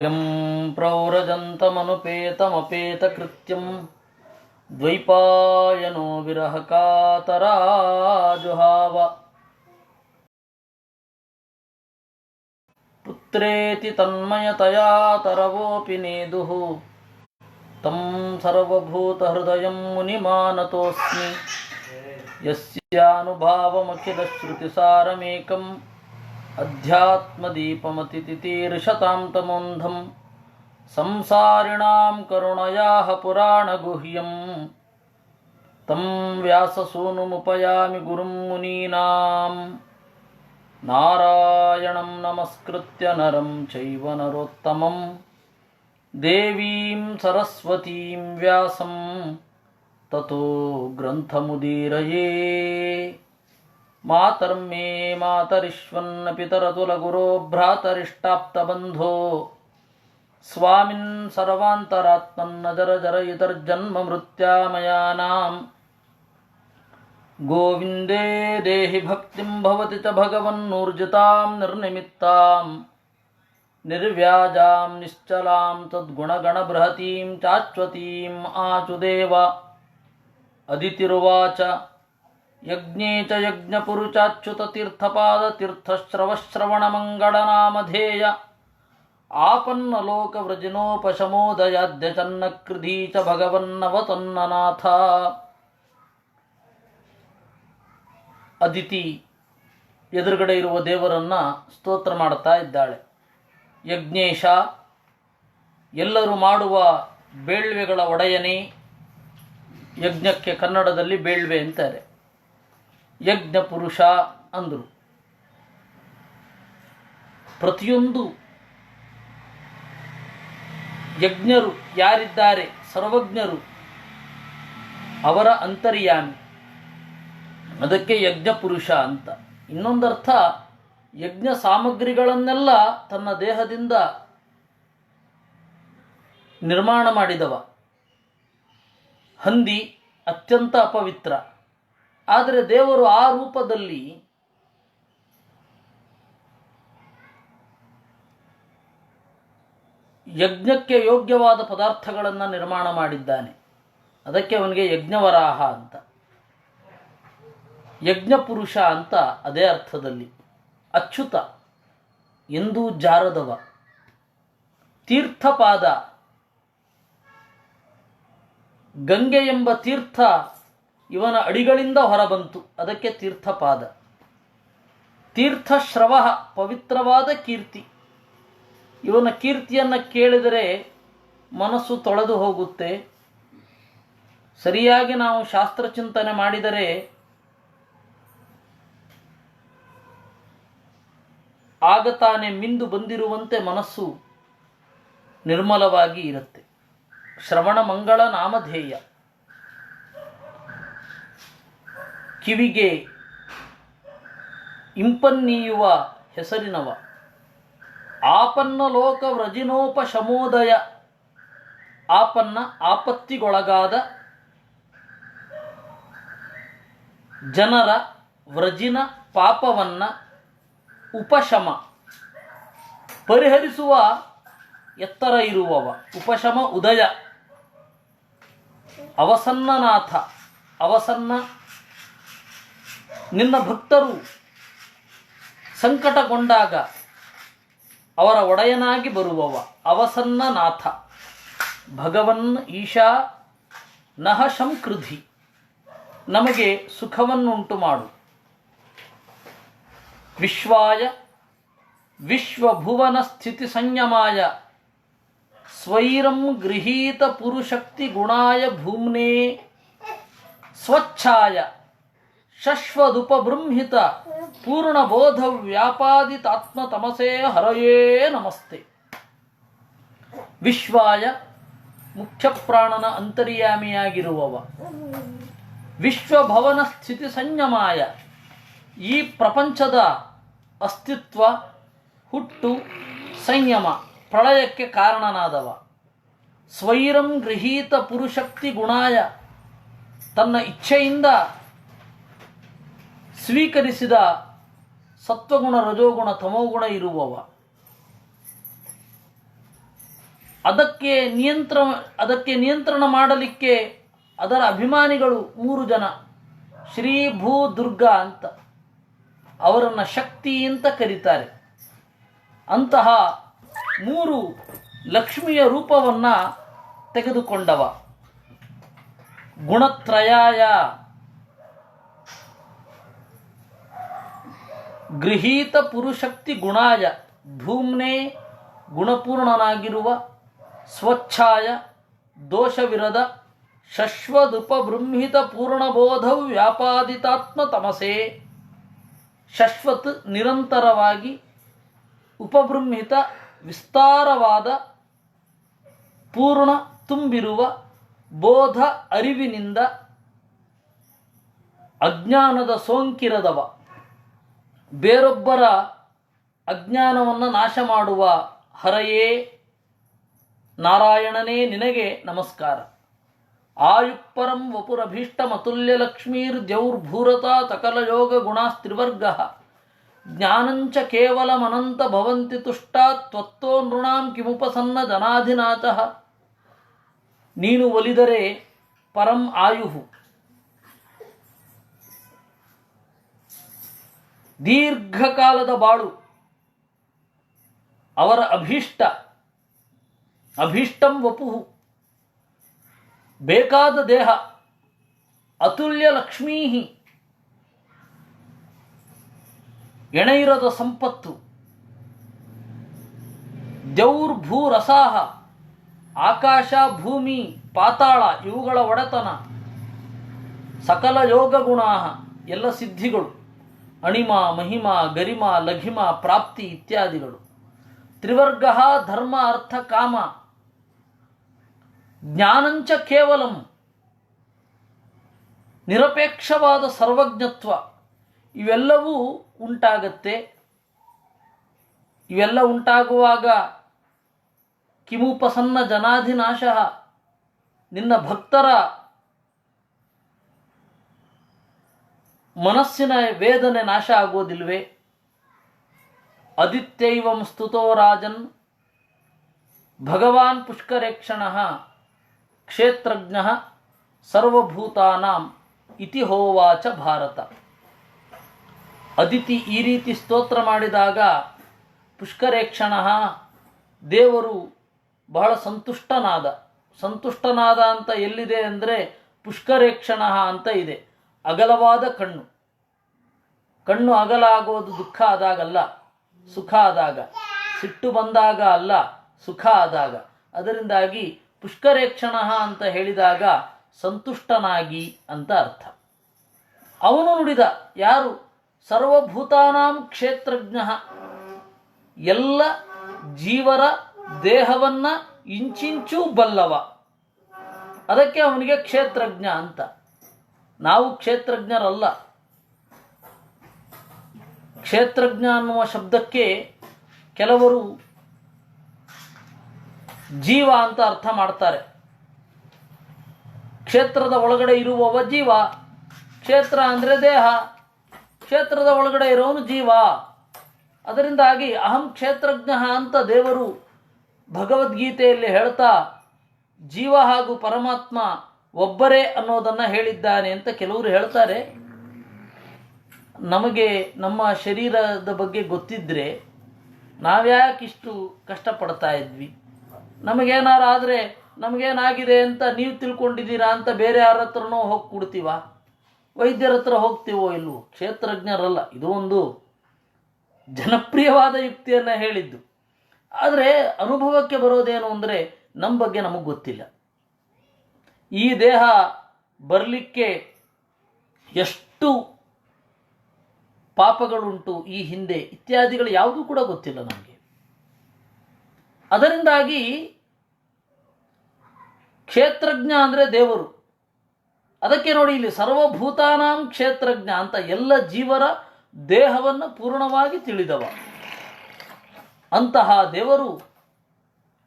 यं प्रव्रजन्तमनुपेतमपेतकृत्यं द्वैपायनो विरहकातराजुहाव पुत्रेति तन्मयतया तरवोऽपि नेदुः तं सर्वभूतहृदयं मुनिमानतोऽस्मि यस्यानुभावमखिलश्रुतिसारमेकम् अध्यात्मदीपमतितितीर्षतां तमोन्धं संसारिणां करुणयाः पुराणगुह्यं तं व्याससूनुमुपयामि गुरुं मुनीनां नारायणं नमस्कृत्य नरं चैव नरोत्तमं देवीं सरस्वतीं व्यासं ततो ग्रन्थमुदीरये। मातर्मे मातरिष्वन्न पितरतुलगुरो भ्रातरिष्टाप्तबन्धो स्वामिन् सर्वान्तरात्मन्न जरजरयुतर्जन्ममृत्यामयानां गोविन्दे देहि भक्तिं भवति च भगवन्नूर्जितां निर्निमित्तां निर्व्याजां निश्चलां तद्गुणगणबृहतीं चाच्वतीम् आचुदेव। अदितिरुवाच यज्ञे च यज्ञपुरुचाच्युततीर्थपादतीर्थश्रवश्रवणमङ्गलनामधेय आपन्नलोकवृजिनोपशमोदयाद्यचन्नकृधी च भगवन्नवतन्ननाಥ। ಅದಿತಿ ಎದುರುಗಡೆ ಇರುವ ದೇವರನ್ನ ಸ್ತೋತ್ರ ಮಾಡ್ತಾ ಇದ್ದಾಳೆ. ಯಜ್ಞೇಶ, ಎಲ್ಲರೂ ಮಾಡುವ ಬೇಳ್ವೆಗಳ ಒಡೆಯನೇ. ಯಜ್ಞಕ್ಕೆ ಕನ್ನಡದಲ್ಲಿ ಬೇಳ್ವೆ ಅಂತಾರೆ. ಯಜ್ಞ ಪುರುಷ ಅಂದರು. ಪ್ರತಿಯೊಂದು ಯಜ್ಞರು ಯಾರಿದ್ದಾರೆ, ಸರ್ವಜ್ಞರು, ಅವರ ಅಂತರ್ಯಾಮಿ. ಅದಕ್ಕೆ ಯಜ್ಞ ಪುರುಷ ಅಂತ. ಇನ್ನೊಂದರ್ಥ, ಯಜ್ಞ ಸಾಮಗ್ರಿಗಳನ್ನೆಲ್ಲ ತನ್ನ ದೇಹದಿಂದ ನಿರ್ಮಾಣ ಮಾಡಿದವ. ಹಂದಿ ಅತ್ಯಂತ ಅಪವಿತ್ರ, ಆದರೆ ದೇವರು ಆ ರೂಪದಲ್ಲಿ ಯಜ್ಞಕ್ಕೆ ಯೋಗ್ಯವಾದ ಪದಾರ್ಥಗಳನ್ನು ನಿರ್ಮಾಣ ಮಾಡಿದ್ದಾನೆ. ಅದಕ್ಕೆ ಅವನಿಗೆ ಯಜ್ಞವರಾಹ ಅಂತ. ಯಜ್ಞ ಪುರುಷ ಅಂತ ಅದೇ ಅರ್ಥದಲ್ಲಿ. ಅಚ್ಯುತ, ಎಂದೂ ಜಾರದವ. ತೀರ್ಥಪಾದ, ಗಂಗೆ ಎಂಬ ತೀರ್ಥ ಇವನ ಅಡಿಗಳಿಂದ ಹೊರಬಂತು, ಅದಕ್ಕೆ ತೀರ್ಥಪಾದ. ತೀರ್ಥಶ್ರವ, ಪವಿತ್ರವಾದ ಕೀರ್ತಿ. ಇವನ ಕೀರ್ತಿಯನ್ನು ಕೇಳಿದರೆ ಮನಸ್ಸು ತೊಳೆದು ಹೋಗುತ್ತೆ. ಸರಿಯಾಗಿ ನಾವು ಶಾಸ್ತ್ರಚಿಂತನೆ ಮಾಡಿದರೆ ಆಗ ತಾನೇ ಮಿಂದು ಬಂದಿರುವಂತೆ ಮನಸ್ಸು ನಿರ್ಮಲವಾಗಿ ಇರುತ್ತೆ. ಶ್ರವಣ ಮಂಗಳ ನಾಮಧೇಯ, ಕಿವಿಗೆ ಇಂಪನ್ನೀಯುವ ಹೆಸರಿನವ. ಆಪನ್ನ ಲೋಕ ವ್ರಜಿನೋಪಶಮೋದಯ, ಆಪನ್ನ ಆಪತ್ತಿಗೊಳಗಾದ ಜನರ ವ್ರಜಿನ ಪಾಪವನ್ನ ಉಪಶಮ ಪರಿಹರಿಸುವ ಎತ್ತರ ಇರುವವ. ಉಪಶಮ ಉದಯ. ಅವಸನ್ನನಾಥ, ಅವಸನ್ನ, ನಿನ್ನ ಭಕ್ತರು ಸಂಕಟಗೊಂಡಾಗ ಅವರ ಒಡೆಯನಾಗಿ ಬರುವವ. ಅವಸನ್ನನಾಥ. ಭಗವನ್ ಈಶಾ ನಹ ಶಂಕೃಧಿ, ನಮಗೆ ಸುಖವನ್ನುಂಟು ಮಾಡು. ವಿಶ್ವಾಯ ವಿಶ್ವಭುವನ ಸ್ಥಿತಿ ಸಂಯಮಾಯ ಸ್ವೈರಂ ಗೃಹೀತ ಪುರುಷಕ್ತಿ ಗುಣಾಯ ಭೂಮ್ನೇ ಸ್ವಚ್ಛಾಯ ಶಶ್ವದುಪಬೃಂಹಿತ ಪೂರ್ಣಬೋಧ ವ್ಯಾಪಾದಿತಾತ್ಮ ತಮಸೇ ಹರಯೇ ನಮಸ್ತೆ. ವಿಶ್ವಾಯ, ಮುಖ್ಯ ಪ್ರಾಣನ ಅಂತರ್ಯಾಮಿಯಾಗಿರುವವ. ವಿಶ್ವಭವನ ಸ್ಥಿತಿ ಸಂಯಮಾಯ, ಈ ಪ್ರಪಂಚದ ಅಸ್ತಿತ್ವ, ಹುಟ್ಟು, ಸಂಯಮ, ಪ್ರಳಯಕ್ಕೆ ಕಾರಣನಾದವ. ಸ್ವೈರಂ ಗೃಹೀತ ಪುರುಷಕ್ತಿ ಗುಣಾಯ, ತನ್ನ ಇಚ್ಛೆಯಿಂದ ಸ್ವೀಕರಿಸಿದ ಸತ್ವಗುಣ, ರಜೋಗುಣ, ತಮೋಗುಣ ಇರುವವ. ಅದಕ್ಕೆ ನಿಯಂತ್ರಣ ಮಾಡಲಿಕ್ಕೆ ಅದರ ಅಭಿಮಾನಿಗಳು 3 ಜನ, ಶ್ರೀ ಭೂ ದುರ್ಗಾ ಅಂತ, ಅವರನ್ನು ಶಕ್ತಿ ಅಂತ ಕರೀತಾರೆ. ಅಂತಹ 3 ಲಕ್ಷ್ಮಿಯ ರೂಪವನ್ನು ತೆಗೆದುಕೊಂಡವ. ಗುಣತ್ರಯಾಯ ಗೃಹೀತ ಪುರುಷಕ್ತಿ ಗುಣಾಯ ಧೂಮ್ನೆ ಗುಣಪೂರ್ಣನಾಗಿರುವ ಸ್ವಚ್ಛಾಯ ದೋಷವಿರದ ಶಶ್ವದುಪಬೃಂಹಿತ ಪೂರ್ಣಬೋಧೌ ವ್ಯಾಪಾದಿತಾತ್ಮ ತಮಸೆ. ಶಶ್ವತ್ ನಿರಂತರವಾಗಿ, ಉಪಬೃಂಹಿತ ವಿಸ್ತಾರವಾದ, ಪೂರ್ಣ ತುಂಬಿರುವ, ಬೋಧ ಅರಿವಿನಿಂದ ಅಜ್ಞಾನದ ಸೋಂಕಿರದವ, ಬೇರೊಬ್ಬರ ಅಜ್ಞಾನವನ್ನು ನಾಶ ಮಾಡುವ ಹರಯೇ ನಾರಾಯಣನೇ ನಿನಗೆ ನಮಸ್ಕಾರ. ಆಯುಪ್ಪರಂ ವಪುರಭೀಷ್ಟಮತುಲ್ಯ ಲಕ್ಷ್ಮೀರ್ದ್ಯೌರ್ಭೂರತಾ ಸಕಲಯೋಗ ಗುಣಾಸ್ತ್ರಿವರ್ಗ ಜ್ಞಾನಂಚ ಕೇವಲಮನಂತ ಭವಂತಿ ತುಷ್ಟಾತ್ ತ್ವತ್ತೋ ನೃಣಾಂ ಕಿಮುಪಸನ್ನ ಜನಾಧಿನಾಥಃ. ನೀನು ಒಲಿದರೆ ಪರಂ ಆಯುಹು, ದೀರ್ಘಕಾಲದ ಬಾಳು, ಅವರ ಅಭೀಷ್ಟಂ ವಪುಹು ಬೇಕಾದ ದೇಹ, ಅತುಲ್ಯ ಲಕ್ಷ್ಮೀ ಎಣೆಯಿರದ ಸಂಪತ್ತು, ದ್ಯೌರ್ಭೂರಸಾಹ ಆಕಾಶ ಭೂಮಿ ಪಾತಾಳ ಇವುಗಳ ಒಡೆತನ, ಸಕಲ ಯೋಗ ಗುಣಾ ಎಲ್ಲ ಸಿದ್ಧಿಗಳು, ಅಣಿಮ ಮಹಿಮ ಗರಿಮ ಲಘಿಮ ಪ್ರಾಪ್ತಿ ಇತ್ಯಾದಿಗಳು, ತ್ರಿವರ್ಗ ಧರ್ಮ ಅರ್ಥ ಕಾಮ, ಜ್ಞಾನಂಚ ಕೇವಲಂ ನಿರಪೇಕ್ಷವಾದ ಸರ್ವಜ್ಞತ್ವ, ಇವೆಲ್ಲವೂ ಉಂಟಾಗತ್ತೆ. ಇವೆಲ್ಲ ಉಂಟಾಗುವಾಗ ಕಿಮುಪಸನ್ನ ಜನಾಧಿನಾಶ, ನಿನ್ನ ಭಕ್ತರ ಮನಸ್ಸಿನ ವೇದನೆ ನಾಶ ಆಗೋದಿಲ್ವೇ? ಅದಿತ್ಯೈವಂ ಸ್ತುತೋ ರಾಜನ್ ಭಗವಾನ್ ಪುಷ್ಕರೇಕ್ಷಣಃ ಕ್ಷೇತ್ರಜ್ಞಃ ಸರ್ವಭೂತಾನಾಂ ಇತಿ ಹೋವಾಚ ಭಾರತ. ಅದಿತಿ ಈ ರೀತಿ ಸ್ತೋತ್ರ ಮಾಡಿದಾಗ ಪುಷ್ಕರೇಕ್ಷಣಃ ದೇವರು ಬಹಳ ಸಂತುಷ್ಟನಾದ ಅಂತ ಎಲ್ಲಿದೆ ಅಂದರೆ ಪುಷ್ಕರೇಕ್ಷಣಃ ಅಂತ ಇದೆ. ಅಗಲವಾದ ಕಣ್ಣು ಅಗಲ ಆಗೋದು ದುಃಖ ಆದಾಗಲ್ಲ, ಸುಖ ಆದಾಗ, ಸಿಟ್ಟು ಬಂದಾಗ ಅಲ್ಲ, ಸುಖ ಆದಾಗ. ಅದರಿಂದಾಗಿ ಪುಷ್ಕರೇಕ್ಷಣಃ ಅಂತ ಹೇಳಿದಾಗ ಸಂತುಷ್ಟನಾಗಿ ಅಂತ ಅರ್ಥ. ಅವನು ನುಡಿದ, ಯಾರು? ಸರ್ವಭೂತಾನಾಂ ಕ್ಷೇತ್ರಜ್ಞ, ಎಲ್ಲ ಜೀವರ ದೇಹವನ್ನು ಇಂಚಿಂಚೂ ಬಲ್ಲವ. ಅದಕ್ಕೆ ಅವನಿಗೆ ಕ್ಷೇತ್ರಜ್ಞ ಅಂತ. ನಾವು ಕ್ಷೇತ್ರಜ್ಞರಲ್ಲ. ಕ್ಷೇತ್ರಜ್ಞ ಅನ್ನುವ ಶಬ್ದಕ್ಕೆ ಕೆಲವರು ಜೀವ ಅಂತ ಅರ್ಥ ಮಾಡ್ತಾರೆ. ಕ್ಷೇತ್ರದ ಒಳಗಡೆ ಇರುವವ ಜೀವ, ಕ್ಷೇತ್ರ ಅಂದರೆ ದೇಹ, ಕ್ಷೇತ್ರದ ಒಳಗಡೆ ಇರೋನು ಜೀವ. ಅದರಿಂದಾಗಿ ಅಹಂ ಕ್ಷೇತ್ರಜ್ಞ ಅಂತ ದೇವರು ಭಗವದ್ಗೀತೆಯಲ್ಲಿ ಹೇಳ್ತಾ ಜೀವ ಹಾಗೂ ಪರಮಾತ್ಮ ಒಬ್ಬರೇ ಅನ್ನೋದನ್ನು ಹೇಳಿದ್ದಾನೆ ಅಂತ ಕೆಲವರು ಹೇಳ್ತಾರೆ. ನಮಗೆ ನಮ್ಮ ಶರೀರದ ಬಗ್ಗೆ ಗೊತ್ತಿದ್ದರೆ ನಾವ್ಯಾಕಿಷ್ಟು ಕಷ್ಟಪಡ್ತಾ ಇದ್ವಿ? ನಮಗೇನಾರು ಆದರೆ ನಮಗೇನಾಗಿದೆ ಅಂತ ನೀವು ತಿಳ್ಕೊಂಡಿದ್ದೀರಾ ಅಂತ ಬೇರೆ ಯಾರ ಹತ್ರನೋ ಹೋಗಿ ಕೊಡ್ತೀವ? ವೈದ್ಯರ ಹತ್ರ ಹೋಗ್ತೀವೋ ಇಲ್ವೋ? ಕ್ಷೇತ್ರಜ್ಞರಲ್ಲ. ಇದು ಒಂದು ಜನಪ್ರಿಯವಾದ ಯುಕ್ತಿಯನ್ನು ಹೇಳಿದ್ದು. ಆದರೆ ಅನುಭವಕ್ಕೆ ಬರೋದೇನು ಅಂದರೆ ನಮ್ಮ ಬಗ್ಗೆ ನಮಗೆ ಗೊತ್ತಿಲ್ಲ. ಈ ದೇಹ ಬರಲಿಕ್ಕೆ ಎಷ್ಟು ಪಾಪಗಳುಂಟು ಈ ಹಿಂದೆ ಇತ್ಯಾದಿಗಳು ಯಾವುದೂ ಕೂಡ ಗೊತ್ತಿಲ್ಲ ನಮಗೆ. ಅದರಿಂದಾಗಿ ಕ್ಷೇತ್ರಜ್ಞ ಅಂದರೆ ದೇವರು. ಅದಕ್ಕೆ ನೋಡಿ ಇಲ್ಲಿ ಸರ್ವಭೂತಾನಾಂ ಕ್ಷೇತ್ರಜ್ಞ ಅಂತ, ಎಲ್ಲ ಜೀವರ ದೇಹವನ್ನು ಪೂರ್ಣವಾಗಿ ತಿಳಿದವ ಅಂತಹ ದೇವರು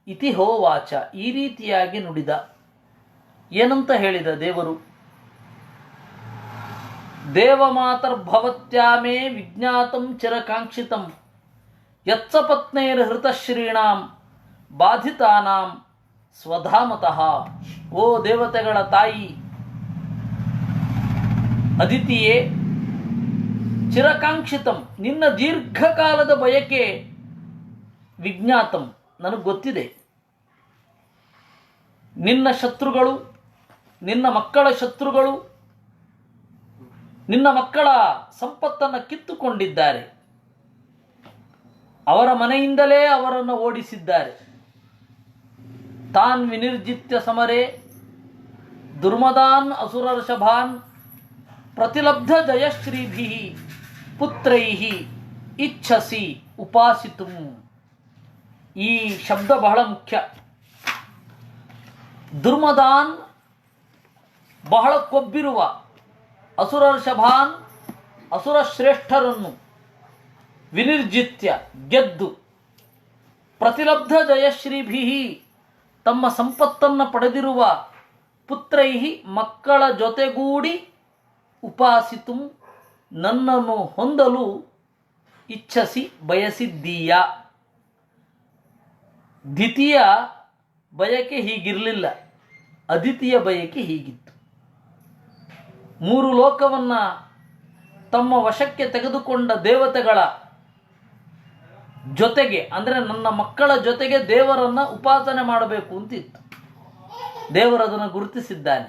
ಇತಿ ಹೋವಾಚ ಈ ರೀತಿಯಾಗಿ ನುಡಿದ. ಏನಂತ ಹೇಳಿದ ದೇವರು? ದೇವಮಾತರ್ಭವತ್ಯಾಮೇ ವಿಜ್ಞಾತಂ ಚಿರಕಾಂಕ್ಷಿತಂ ಯತ್ಸಪತ್ನೈರ್ಹೃತಶ್ರೀಣಾಂ ಬಾಧಿತಾನಾಂ ಸ್ವಧಾಮತಃ. ಓ ದೇವತೆಗಳ ತಾಯಿ ಅದಿತಿಯೇ, ಚಿರಕಾಂಕ್ಷಿತಂ, ನಿನ್ನ ದೀರ್ಘಕಾಲದ ಬಯಕೆ ವಿಜ್ಞಾತಂ, ನನಗೆ ಗೊತ್ತಿದೆ. ನಿನ್ನ ಶತ್ರುಗಳು, ನಿನ್ನ ಮಕ್ಕಳ ಶತ್ರುಗಳು ನಿನ್ನ ಮಕ್ಕಳ ಸಂಪತ್ತನ್ನು ಕಿತ್ತುಕೊಂಡಿದ್ದಾರೆ. ಅವರ ಮನೆಯಿಂದಲೇ ಅವರನ್ನು ಓಡಿಸಿದ್ದಾರೆ. ತಾನ್ ವಿನಿರ್ಜಿತ್ಯ ಸಮರೇ ದುರ್ಮದಾನ್ ಅಸುರರ್ಷಭಾನ್ ಪ್ರತಿಲಬ್ಧ ಜಯಶ್ರೀಭಿ ಪುತ್ರೈ ಇಚ್ಛಸಿ ಉಪಾಸಿತು. ಈ ಶಬ್ದ ಬಹಳ ಮುಖ್ಯ. ದುರ್ಮದಾನ್, ಬಹಳ ಕೊಬ್ಬಿರುವ, ಅಸುರರ್ಷಭಾನ್, ಅಸುರ ಶ್ರೇಷ್ಠರನ್ನು ವಿನಿರ್ಜಿತ್ಯ, ಗೆದ್ದು, ಪ್ರತಿಲಬ್ಧ ಜಯಶ್ರೀಭಿ, ತಮ್ಮ ಸಂಪತ್ತನ್ನು ಪಡೆದಿರುವ, ಪುತ್ರೈ, ಮಕ್ಕಳ ಜೊತೆಗೂಡಿ, ಉಪಾಸಿತು, ನನ್ನನ್ನು ಹೊಂದಲು ಇಚ್ಛಸಿ, ಬಯಸಿದ್ದೀಯ. ದ್ವಿತೀಯ ಬಯಕೆ ಹೀಗಿರಲಿಲ್ಲ, ಅದಿತಿಯ ಬಯಕೆ ಹೀಗಿತ್ತು. ಮೂರು ಲೋಕವನ್ನು ತಮ್ಮ ವಶಕ್ಕೆ ತೆಗೆದುಕೊಂಡ ದೇವತೆಗಳ ಜೊತೆಗೆ, ಅಂದರೆ ನನ್ನ ಮಕ್ಕಳ ಜೊತೆಗೆ ದೇವರನ್ನು ಉಪಾಸನೆ ಮಾಡಬೇಕು ಅಂತಿತ್ತು. ದೇವರದನ್ನು ಗುರುತಿಸಿದ್ದಾನೆ.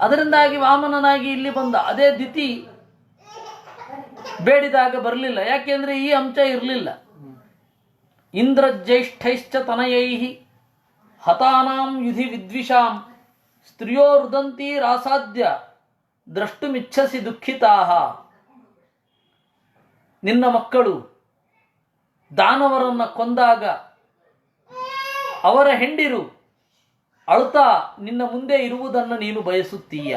ಅದರಿಂದಾಗಿ ವಾಮನನಾಗಿ ಇಲ್ಲಿ ಬಂದ. ಅದೇ ದಿತಿ ಬೇಡಿದಾಗ ಬರಲಿಲ್ಲ. ಯಾಕೆಂದರೆ ಈ ಅಂಶ ಇರಲಿಲ್ಲ. ಇಂದ್ರಜ್ಯೇಷ್ಠೈಶ್ಚ ತನಯೈ ಹತಾನಾಂ ಯುಧಿ ವಿದ್ವಿಷಾಂ ಸ್ತ್ರಿಯೋ ರುದಂತಿ ರಾಸಾದ್ಯ ದ್ರಷ್ಟುಮಿಚ್ಛಸಿ ದುಃಖಿತಾಹ. ನಿನ್ನ ಮಕ್ಕಳು ದಾನವರನ್ನು ಕೊಂದಾಗ ಅವರ ಹೆಂಡಿರು ಅಳುತ್ತಾ ನಿನ್ನ ಮುಂದೆ ಇರುವುದನ್ನು ನೀನು ಬಯಸುತ್ತೀಯ.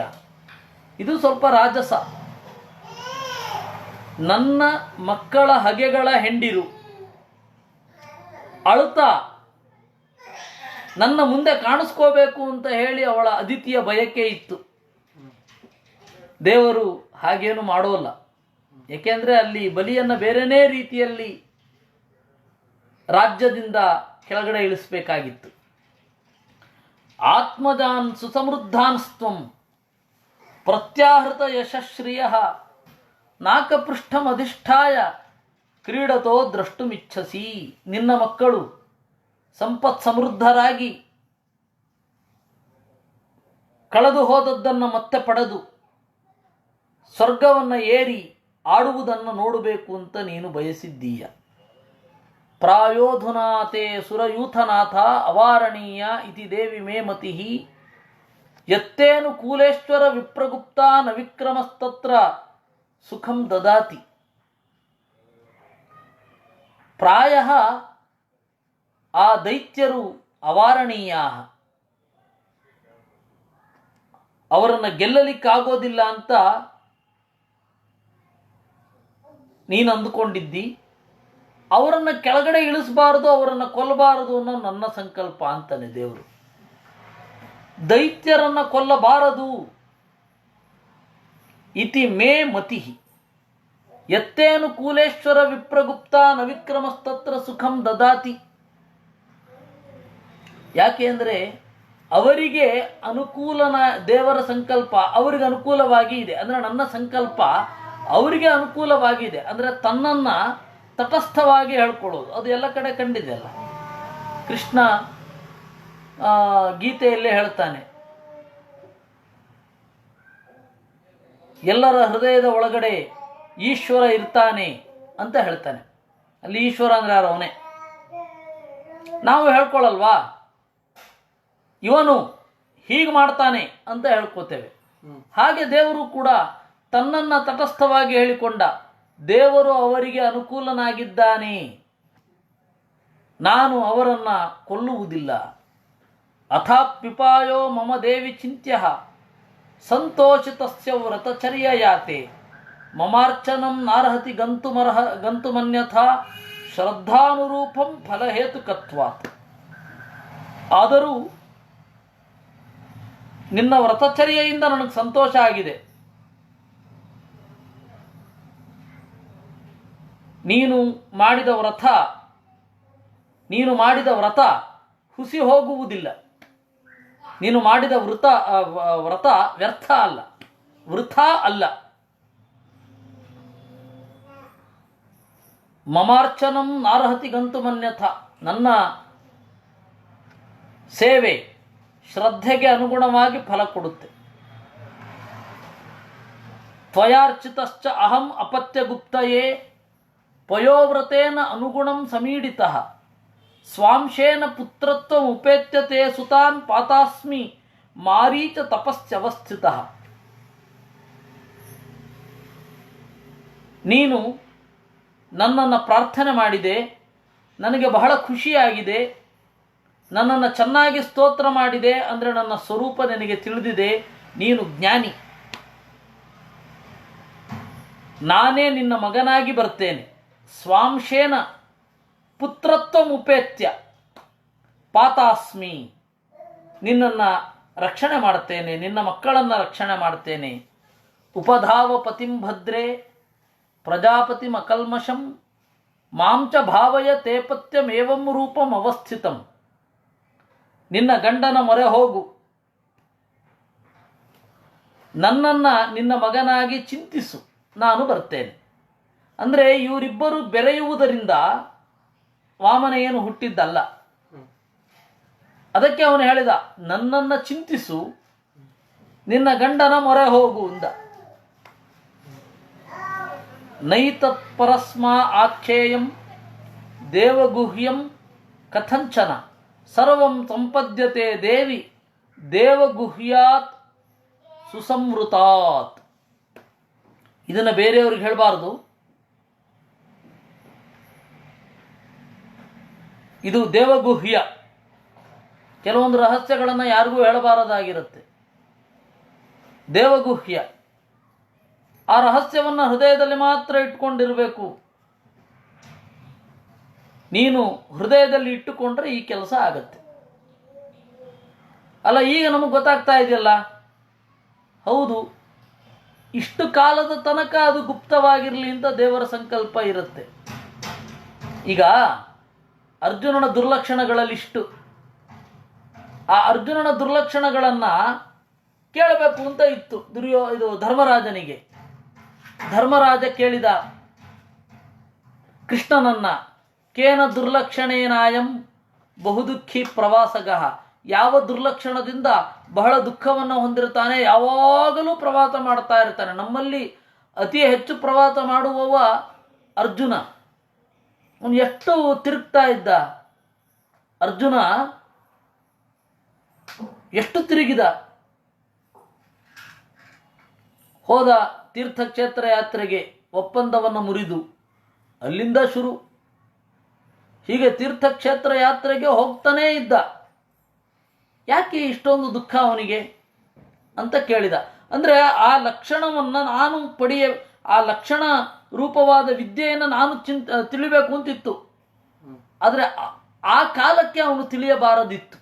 ಇದು ಸ್ವಲ್ಪ ರಾಜಸ. ನನ್ನ ಮಕ್ಕಳ ಹಗೆಗಳ ಹೆಂಡಿರು ಅಳುತ್ತಾ ನನ್ನ ಮುಂದೆ ಕಾಣಿಸ್ಕೋಬೇಕು ಅಂತ ಹೇಳಿ ಅವಳ ಅದಿತಿಯ ಬಯಕೆ ಇತ್ತು. ದೇವರು ಹಾಗೇನು ಮಾಡೋಲ್ಲ. ಏಕೆಂದರೆ ಅಲ್ಲಿ ಬಲಿಯನ್ನು ಬೇರೆನೇ ರೀತಿಯಲ್ಲಿ ರಾಜ್ಯದಿಂದ ಕೆಳಗಡೆ ಇಳಿಸಬೇಕಾಗಿತ್ತು. ಆತ್ಮಜಾನ್ ಸುಸಮೃದ್ಧಾನ್ಸ್ತ್ವಂ ಪ್ರತ್ಯಾಹೃತ ಯಶಶ್ರಿಯ ನಾಕಪೃಷ್ಠಮಧಿಷ್ಠಾಯ ಕ್ರೀಡತೋ ದ್ರಷ್ಟುಮಿಚ್ಛಸಿ. ನಿನ್ನ ಮಕ್ಕಳು ಸಂಪತ್ ಸಮೃದ್ಧರಾಗಿ ಕಳೆದು ಹೋದದ್ದನ್ನು ಮತ್ತೆ ಪಡೆದು ಸ್ವರ್ಗವನ್ನು ಏರಿ ಆಡುವುದನ್ನು ನೋಡಬೇಕು ಅಂತ ನೀನು ಬಯಸಿದ್ದೀಯ. ಪ್ರಾಯೋಧುನಾತೆ ಸುರಯೂಥನಾಥ ಅವಾರಣೀಯ ಇತಿ ದೇವಿ ಮೇ ಮತಿ ಯತ್ತೇನು ಕೂಲೇಶ್ವರ ವಿಪ್ರಗುಪ್ತ ನ ವಿಕ್ರಮಸ್ತತ್ರ ಸುಖಂ ದದಾತಿ. ಪ್ರಾಯ ಆ ದೈತ್ಯರು ಅವಾರಣೀಯ, ಅವರನ್ನು ಗೆಲ್ಲಲಿಕ್ಕಾಗೋದಿಲ್ಲ ಅಂತ ನೀನು ಅಂದುಕೊಂಡಿದ್ದಿ. ಅವರನ್ನು ಕೆಳಗಡೆ ಇಳಿಸಬಾರದು, ಅವರನ್ನು ಕೊಲ್ಲಬಾರದು ಅನ್ನೋ ನನ್ನ ಸಂಕಲ್ಪ ಅಂತಾನೆ ದೇವರು. ದೈತ್ಯರನ್ನು ಕೊಲ್ಲಬಾರದು. ಇತಿ ಮೇ ಮತಿ ಯತ್ತೇನು ಕೂಲೇಶ್ವರ ವಿಪ್ರಗುಪ್ತ ನ ವಿಕ್ರಮಸ್ತತ್ರ ಸುಖಂ ದದಾತಿ. ಯಾಕೆ ಅಂದರೆ ಅವರಿಗೆ ಅನುಕೂಲನ ದೇವರ ಸಂಕಲ್ಪ ಅವರಿಗೆ ಅನುಕೂಲವಾಗಿ ಇದೆ. ಅಂದರೆ ನನ್ನ ಸಂಕಲ್ಪ ಅವರಿಗೆ ಅನುಕೂಲವಾಗಿದೆ. ಅಂದರೆ ತನ್ನನ್ನು ತಟಸ್ಥವಾಗಿ ಹೇಳ್ಕೊಳ್ಳೋದು. ಅದು ಎಲ್ಲ ಕಡೆ ಕಂಡಿದೆ ಅಲ್ಲ. ಕೃಷ್ಣ ಗೀತೆಯಲ್ಲೇ ಹೇಳ್ತಾನೆ, ಎಲ್ಲರ ಹೃದಯದ ಒಳಗಡೆ ಈಶ್ವರ ಇರ್ತಾನೆ ಅಂತ ಹೇಳ್ತಾನೆ. ಅಲ್ಲಿ ಈಶ್ವರ ಅಂದರೆ ಯಾರು? ಅವನೇ. ನಾವು ಹೇಳ್ಕೊಳ್ಳಲ್ವಾ, ಇವನು ಹೀಗೆ ಮಾಡ್ತಾನೆ ಅಂತ ಹೇಳ್ಕೋತೇವೆ. ಹಾಗೆ ದೇವರು ಕೂಡ ತನ್ನನ್ನು ತಟಸ್ಥವಾಗಿ ಹೇಳಿಕೊಂಡ. ದೇವರು ಅವರಿಗೆ ಅನುಕೂಲನಾಗಿದ್ದಾನೆ, ನಾನು ಅವರನ್ನು ಕೊಲ್ಲುವುದಿಲ್ಲ. ಅಥಾಪ್ಯುಪಾಯೋ ಮಮ ದೇವಿ ಚಿಂತ್ಯ ಸಂತೋಷಿತಸ್ಯ ವ್ರತಚರ್ಯ ಯಾತೆ ಮಮಾರ್ಚನಂ ನಾರ್ಹತಿ ಗಂತುಮನ್ಯಥಾ ಶ್ರದ್ಧಾನುರೂಪಂ ಫಲಹೇತುಕತ್ವಾತ್. ಆದರೂ ನಿನ್ನ ವ್ರತಚರ್ಯೆಯಿಂದ ನನಗೆ ಸಂತೋಷ ಆಗಿದೆ. ನೀನು ಮಾಡಿದ ವ್ರತ ಹುಸಿ ಹೋಗುವುದಿಲ್ಲ. ನೀನು ಮಾಡಿದ ವ್ರತ ವ್ಯರ್ಥ ಅಲ್ಲ, ವೃಥಾ ಅಲ್ಲ. ಮಮಾರ್ಚನಂ ನಾರ್ಹತಿ ಗಂತುಮನ್ಯಥ, ನನ್ನ ಸೇವೆ ಶ್ರದ್ಧೆಗೆ ಅನುಗುಣವಾಗಿ ಫಲ ಕೊಡುತ್ತೆ. ತ್ವಯಾರ್ಚಿತಶ್ಚ ಅಹಂ ಅಪತ್ಯಗುಪ್ತಯೇ ಪಯೋವ್ರತೇನ ಅನುಗುಣಂ ಸಮೀಡಿತಃ ಸ್ವಾಂಶೇನ ಪುತ್ರತ್ವಂ ಉಪೇತ್ಯತೆ ಸುತಾನ್ ಪಾತಾಸ್ಮಿ ಮಾರೀಚ ತಪಸ್ಯವಸ್ಥಿತಃ. ನೀನು ನನ್ನನ್ನು ಪ್ರಾರ್ಥನೆ ಮಾಡಿದೆ, ನನಗೆ ಬಹಳ ಖುಷಿಯಾಗಿದೆ. ನನ್ನನ್ನು ಚೆನ್ನಾಗಿ ಸ್ತೋತ್ರ ಮಾಡಿದೆ ಅಂದರೆ ನನ್ನ ಸ್ವರೂಪ ನಿನಗೆ ತಿಳಿದಿದೆ, ನೀನು ಜ್ಞಾನಿ. ನಾನೇ ನಿನ್ನ ಮಗನಾಗಿ ಬರ್ತೇನೆ. ಸ್ವಾಂಶೇನ ಪುತ್ರತ್ವಮುಪೇತ್ಯ ಪಾತಾಸ್ಮಿ, ನಿನ್ನನ್ನು ರಕ್ಷಣೆ ಮಾಡ್ತೇನೆ, ನಿನ್ನ ಮಕ್ಕಳನ್ನು ರಕ್ಷಣೆ ಮಾಡ್ತೇನೆ. ಉಪಧಾವ ಪತಿಂ ಭದ್ರೇ ಪ್ರಜಾಪತಿಂ ಅಕಲ್ಮಷಂ ಮಾಂಚ ಭಾವಯ ತೇಪತ್ಯಮೇವಂ ರೂಪಂ ಅವಸ್ಥಿತಂ. ನಿನ್ನ ಗಂಡನ ಮೊರೆ ಹೋಗು, ನನ್ನನ್ನು ನಿನ್ನ ಮಗನಾಗಿ ಚಿಂತಿಸು, ನಾನು ಬರ್ತೇನೆ. ಅಂದರೆ ಇವರಿಬ್ಬರು ಬೆರೆಯುವುದರಿಂದ ವಾಮನ ಏನು ಹುಟ್ಟಿದ್ದಲ್ಲ. ಅದಕ್ಕೆ ಅವನು ಹೇಳಿದ, ನನ್ನನ್ನು ಚಿಂತಿಸು, ನಿನ್ನ ಗಂಡನ ಮೊರೆ ಹೋಗು ಅಂದ. ನೈತತ್ಪರಸ್ಮಾ ಆಖ್ಯೇಯಂ ದೇವಗುಹ್ಯಂ ಕಥಂಚನ ಸರ್ವಂ ಸಂಪದ್ಯತೆ ದೇವಿ ದೇವಗುಹ್ಯಾತ್ ಸುಸಂವೃತಾತ್. ಇದನ್ನು ಬೇರೆಯವ್ರಿಗೆ ಹೇಳಬಾರ್ದು, ಇದು ದೇವಗುಹ್ಯ. ಕೆಲವೊಂದು ರಹಸ್ಯಗಳನ್ನು ಯಾರಿಗೂ ಹೇಳಬಾರದಾಗಿರುತ್ತೆ. ದೇವಗುಹ್ಯ, ಆ ರಹಸ್ಯವನ್ನು ಹೃದಯದಲ್ಲಿ ಮಾತ್ರ ಇಟ್ಕೊಂಡಿರಬೇಕು. ನೀನು ಹೃದಯದಲ್ಲಿ ಇಟ್ಟುಕೊಂಡ್ರೆ ಈ ಕೆಲಸ ಆಗತ್ತೆ. ಅಲ್ಲ, ಈಗ ನಮಗೆ ಗೊತ್ತಾಗ್ತಾ ಇದೆಯಲ್ಲ, ಹೌದು, ಇಷ್ಟು ಕಾಲದ ತನಕ ಅದು ಗುಪ್ತವಾಗಿರಲಿ ಅಂತ ದೇವರ ಸಂಕಲ್ಪ ಇರುತ್ತೆ. ಈಗ ಅರ್ಜುನನ ದುರ್ಲಕ್ಷಣಗಳಲ್ಲಿಷ್ಟು, ಆ ಅರ್ಜುನನ ದುರ್ಲಕ್ಷಣಗಳನ್ನು ಕೇಳಬೇಕು ಅಂತ ಇತ್ತು ಧರ್ಮರಾಜನಿಗೆ. ಧರ್ಮರಾಜ ಕೇಳಿದ ಕೃಷ್ಣನನ್ನ, ಕೇನ ದುರ್ಲಕ್ಷಣೇನಾಯಂ ಬಹುದುಃಖಿ ಪ್ರವಾಸಗಃ. ಯಾವ ದುರ್ಲಕ್ಷಣದಿಂದ ಬಹಳ ದುಃಖವನ್ನು ಹೊಂದಿರ್ತಾನೆ, ಯಾವಾಗಲೂ ಪ್ರವಾಸ ಮಾಡ್ತಾ ಇರ್ತಾನೆ. ನಮ್ಮಲ್ಲಿ ಅತಿ ಹೆಚ್ಚು ಪ್ರವಾಸ ಮಾಡುವವ ಅರ್ಜುನ. ಅವನು ಎಷ್ಟು ತಿರುಗ್ತಾ ಇದ್ದ ಅರ್ಜುನ, ಎಷ್ಟು ತಿರುಗಿದ. ಹೋದ ತೀರ್ಥಕ್ಷೇತ್ರ ಯಾತ್ರೆಗೆ, ಒಪ್ಪಂದವನ್ನು ಮುರಿದು ಅಲ್ಲಿಂದ ಶುರು. ಹೀಗೆ ತೀರ್ಥಕ್ಷೇತ್ರ ಯಾತ್ರೆಗೆ ಹೋಗ್ತಾನೇ ಇದ್ದ. ಯಾಕೆ ಇಷ್ಟೊಂದು ದುಃಖ ಅವನಿಗೆ ಅಂತ ಕೇಳಿದ. ಅಂದರೆ ಆ ಲಕ್ಷಣವನ್ನು ನಾನು ಆ ಲಕ್ಷಣ ರೂಪವಾದ ವಿದ್ಯೆಯನ್ನು ನಾನು ತಿಳಿಬೇಕು ಅಂತಿತ್ತು. ಆದರೆ ಆ ಕಾಲಕ್ಕೆ ಅವನು ತಿಳಿಯಬಾರದಿತ್ತು.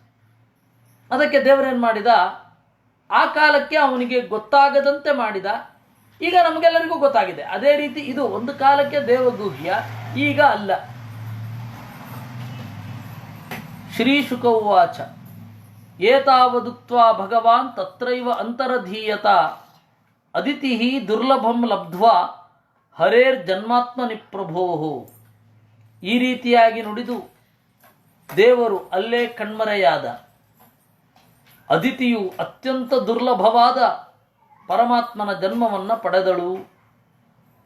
ಅದಕ್ಕೆ ದೇವರೇನು ಮಾಡಿದ, ಆ ಕಾಲಕ್ಕೆ ಅವನಿಗೆ ಗೊತ್ತಾಗದಂತೆ ಮಾಡಿದ. ಈಗ ನಮಗೆಲ್ಲರಿಗೂ ಗೊತ್ತಾಗಿದೆ. ಅದೇ ರೀತಿ ಇದು ಒಂದು ಕಾಲಕ್ಕೆ ದೇವಗುಹ್ಯ, ಈಗ ಅಲ್ಲ. ಶ್ರೀ ಶುಕ ಉವಾಚ ಏತಾವದುಕ್ತ್ವಾ ಭಗವಾನ್ ತತ್ರೈವ ಅಂತರಧೀಯತ ಅದಿತಿ ದುರ್ಲಭಂ ಲಬ್ಧ್ವಾ ಹರೇರ್ಜನ್ಮಾತ್ಮನಿಪ್ರಭೋ. ಈ ರೀತಿಯಾಗಿ ನುಡಿದು ದೇವರು ಅಲ್ಲೇ ಕಣ್ಮರೆಯಾದ. ಅದಿತಿಯು ಅತ್ಯಂತ ದುರ್ಲಭವಾದ ಪರಮಾತ್ಮನ ಜನ್ಮವನ್ನು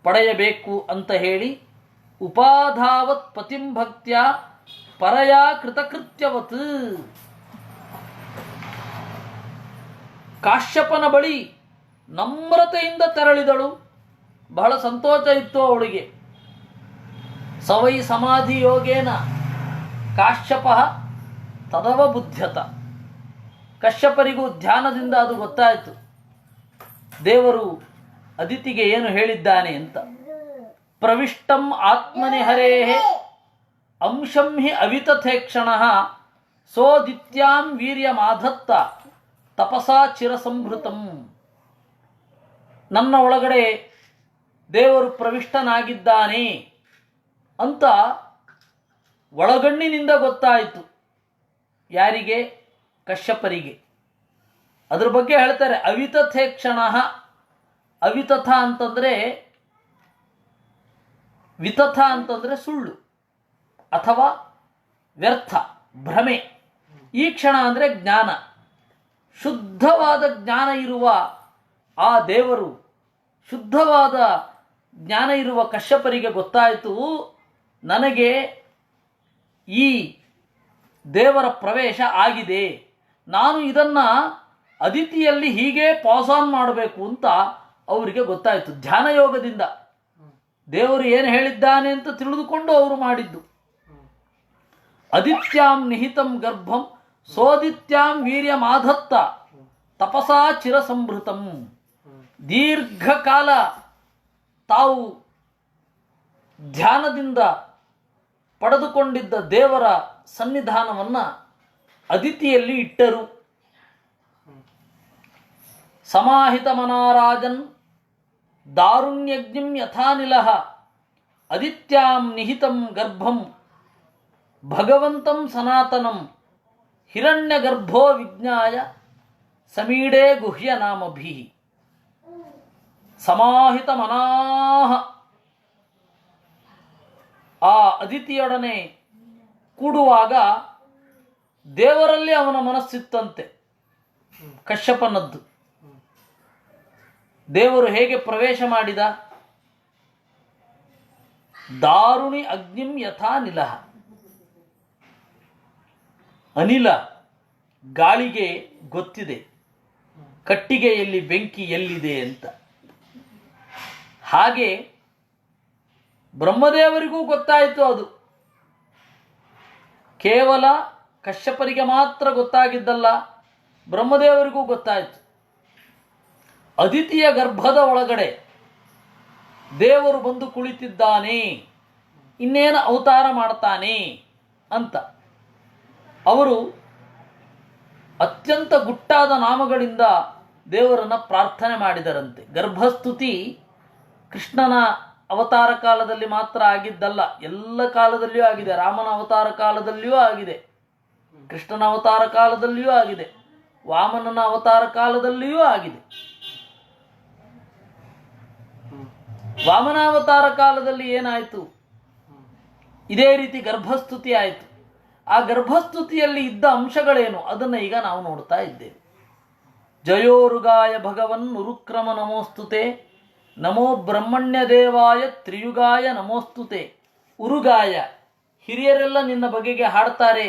ಪಡೆಯಬೇಕು ಅಂತ ಹೇಳಿ ಉಪಾಧಾವತ್ ಪತಿಂ ಭಕ್ತ್ಯ ಪರಯಾ ಕೃತಕೃತ್ಯವತ್ ಕಾಶ್ಯಪನ ಬಳಿ ನಮ್ರತೆಯಿಂದ ತೆರಳಿದಳು. ಬಹಳ ಸಂತೋಷ ಇತ್ತು ಅವಳಿಗೆ. ಸವೈ ಸಮಾಧಿ ಯೋಗೇನ ಕಾಶ್ಯಪ ತದವ ಬುದ್ಧ್ಯತ. ಕಶ್ಯಪರಿಗೂ ಧ್ಯಾನದಿಂದ ಅದು ಗೊತ್ತಾಯಿತು, ದೇವರು ಅದಿತಿಗೆ ಏನು ಹೇಳಿದ್ದಾನೆ ಅಂತ. ಪ್ರವಿಷ್ಟಂ ಆತ್ಮನಿ ಹರೇಹೇ ಅಂಶಂ ಹಿ ಅವಿತಥೇಕ್ಷಣಃ ಸೋದಿತ್ಯಾಂ ವೀರ್ಯಮಾಧತ್ತ ತಪಸಾ ಚಿರಸಂಭೃತಂ. ನನ್ನ ಒಳಗಡೆ ದೇವರು ಪ್ರವಿಷ್ಟನಾಗಿದ್ದಾನೆ ಅಂತ ಒಳಗಣ್ಣಿನಿಂದ ಗೊತ್ತಾಯಿತು. ಯಾರಿಗೆ? ಕಶ್ಯಪರಿಗೆ. ಅದ್ರ ಬಗ್ಗೆ ಹೇಳ್ತಾರೆ, ಅವಿತಥೇ ಕ್ಷಣ. ಅವಿತಥ ಅಂತಂದರೆ, ವಿತಥ ಅಂತಂದರೆ ಸುಳ್ಳು ಅಥವಾ ವ್ಯರ್ಥ, ಭ್ರಮೆ. ಈ ಕ್ಷಣ ಅಂದರೆ ಜ್ಞಾನ, ಶುದ್ಧವಾದ ಜ್ಞಾನ ಇರುವ ಆ ದೇವರು, ಶುದ್ಧವಾದ ಜ್ಞಾನ ಇರುವ ಕಶ್ಯಪರಿಗೆ ಗೊತ್ತಾಯಿತು, ನನಗೆ ಈ ದೇವರ ಪ್ರವೇಶ ಆಗಿದೆ, ನಾನು ಇದನ್ನು ಅದಿತಿಯಲ್ಲಿ ಹೀಗೆ ಪಾಸ್ ಆನ್ ಮಾಡಬೇಕು ಅಂತ ಅವರಿಗೆ ಗೊತ್ತಾಯಿತು. ಧ್ಯಾನ ಯೋಗದಿಂದ ದೇವರು ಏನು ಹೇಳಿದ್ದಾನೆ ಅಂತ ತಿಳಿದುಕೊಂಡು ಅವರು ಮಾಡಿದ್ದು. ಅದಿತ್ಯಾಂ ನಿಹಿತಂ ಗರ್ಭಂ ಸೋದಿತ್ಯಾಂ ವೀರ್ಯಮಾಧತ್ತ ತಪಸಾ ಚಿರಸಂಭೃತಂ. ದೀರ್ಘಕಾಲ ತಾವು ಧ್ಯಾನದಿಂದ ಪಡೆದುಕೊಂಡಿದ್ದ ದೇವರ ಸನ್ನಿಧಾನವನ್ನು ಅದಿತಿಯಲ್ಲಿ ಇಟ್ಟರು. ಸಮಾಹಿತ ಮನಾರಾಜನ್ ದಾರುಣ್ಯಜ್ಞಂ ಯಥಾನಿಲಃ ಅದಿತ್ಯಾಂ ನಿಹಿತಂ ಗರ್ಭಂ ಭಗವಂತಂ ಸನಾತನಂ ಹಿರಣ್ಯಗರ್ಭೋ ವಿಜ್ಞಾಯ ಸಮೀಡೇ ಗುಹ್ಯ ನಾಮಭಿ. ಸಮಾಹಿತ ಮನಾಹ, ಆ ಅದಿತಿಯೊಡನೆ ಕೂಡುವಾಗ ದೇವರಲ್ಲಿ ಅವನ ಮನಸ್ಸಿತ್ತಂತೆ, ಕಶ್ಯಪನದ್ದು. ದೇವರು ಹೇಗೆ ಪ್ರವೇಶ ಮಾಡಿದ? ದಾರುಣಿ ಅಗ್ನಿಂ ಯಥಾ ನಿಲಃ. ಅನಿಲ, ಗಾಳಿಗೆ ಗೊತ್ತಿದೆ ಕಟ್ಟಿಗೆಯಲ್ಲಿ ಬೆಂಕಿ ಎಲ್ಲಿದೆ ಅಂತ. ಹಾಗೆ ಬ್ರಹ್ಮದೇವರಿಗೂ ಗೊತ್ತಾಯಿತು. ಅದು ಕೇವಲ ಕಶ್ಯಪರಿಗೆ ಮಾತ್ರ ಗೊತ್ತಾಗಿದ್ದಲ್ಲ, ಬ್ರಹ್ಮದೇವರಿಗೂ ಗೊತ್ತಾಯಿತು. ಅದಿತಿಯ ಗರ್ಭದ ಒಳಗಡೆ ದೇವರು ಬಂದು ಕುಳಿತಿದ್ದಾನೆ, ಇನ್ನೇನು ಅವತಾರ ಮಾಡ್ತಾನೆ ಅಂತ ಅವರು ಅತ್ಯಂತ ಗುಟ್ಟಾದ ನಾಮಗಳಿಂದ ದೇವರನ್ನು ಪ್ರಾರ್ಥನೆ ಮಾಡಿದರಂತೆ. ಗರ್ಭಸ್ತುತಿ ಕೃಷ್ಣನ ಅವತಾರ ಕಾಲದಲ್ಲಿ ಮಾತ್ರ ಆಗಿದ್ದಲ್ಲ, ಎಲ್ಲ ಕಾಲದಲ್ಲಿಯೂ ಆಗಿದೆ. ರಾಮನ ಅವತಾರ ಕಾಲದಲ್ಲಿಯೂ ಆಗಿದೆ, ಕೃಷ್ಣನ ಅವತಾರ ಕಾಲದಲ್ಲಿಯೂ ಆಗಿದೆ, ವಾಮನನ ಅವತಾರ ಕಾಲದಲ್ಲಿಯೂ ಆಗಿದೆ. ವಾಮನಾವತಾರ ಕಾಲದಲ್ಲಿ ಏನಾಯಿತು? ಇದೇ ರೀತಿ ಗರ್ಭಸ್ತುತಿ ಆಯಿತು. ಆ ಗರ್ಭಸ್ತುತಿಯಲ್ಲಿ ಇದ್ದ ಅಂಶಗಳೇನು ಅದನ್ನು ಈಗ ನಾವು ನೋಡ್ತಾ ಇದ್ದೇವೆ. ಜಯೋರುಗಾಯ ಭಗವನ್ ಉರುಕ್ರಮ ನಮೋಸ್ತುತೆ, ನಮೋ ಬ್ರಹ್ಮಣ್ಯ ದೇವಾಯ ತ್ರಿಯುಗಾಯ ನಮೋಸ್ತುತೆ. ಉರುಗಾಯ, ಹಿರಿಯರೆಲ್ಲ ನಿನ್ನ ಬಗೆಗೆ ಹಾಡ್ತಾರೆ,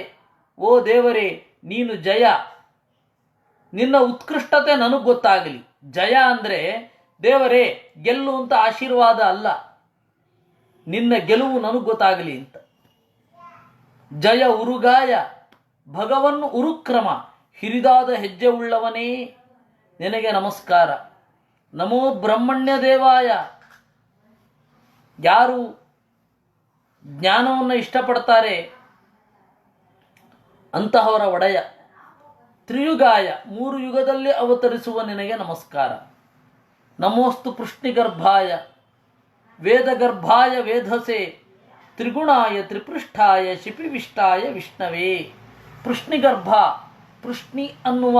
ಓ ದೇವರೇ ನೀನು ಜಯ, ನಿನ್ನ ಉತ್ಕೃಷ್ಟತೆ ನನಗೆ ಗೊತ್ತಾಗಲಿ. ಜಯ ಅಂದರೆ ದೇವರೇ ಗೆಲ್ಲು ಅಂತ ಆಶೀರ್ವಾದ ಅಲ್ಲ, ನಿನ್ನ ಗೆಲುವು ನನಗೆ ಗೊತ್ತಾಗಲಿ ಅಂತ. ಜಯ ಉರುಗಾಯ ಭಗವನ್ ಉರುಕ್ರಮ, ಹಿರಿದಾದ ಹೆಜ್ಜೆ ಉಳ್ಳವನೇ ನಿನಗೆ ನಮಸ್ಕಾರ. ನಮೋ ಬ್ರಹ್ಮಣ್ಯ ದೇವಾಯ, ಯಾರು ಜ್ಞಾನವನ್ನು ಇಷ್ಟಪಡ್ತಾರೆ ಅಂತಹವರ ಒಡೆಯ. ತ್ರಿಯುಗಾಯ, 3 ಯುಗದಲ್ಲಿ ಅವತರಿಸುವ ನಿನಗೆ ನಮಸ್ಕಾರ. ನಮೋಸ್ತು ಪೃಷ್ಣಿಗರ್ಭಾಯ ವೇದಗರ್ಭಾಯ ವೇಧಸೆ ತ್ರಿಗುಣಾಯ ತ್ರಿಪೃಷ್ಠಾಯ ಶಿಪಿವಿಷ್ಟಾಯ ವಿಷ್ಣವೇ. ಪೃಷ್ಣಿಗರ್ಭ, ಪೃಷ್ಣಿ ಅನ್ನುವ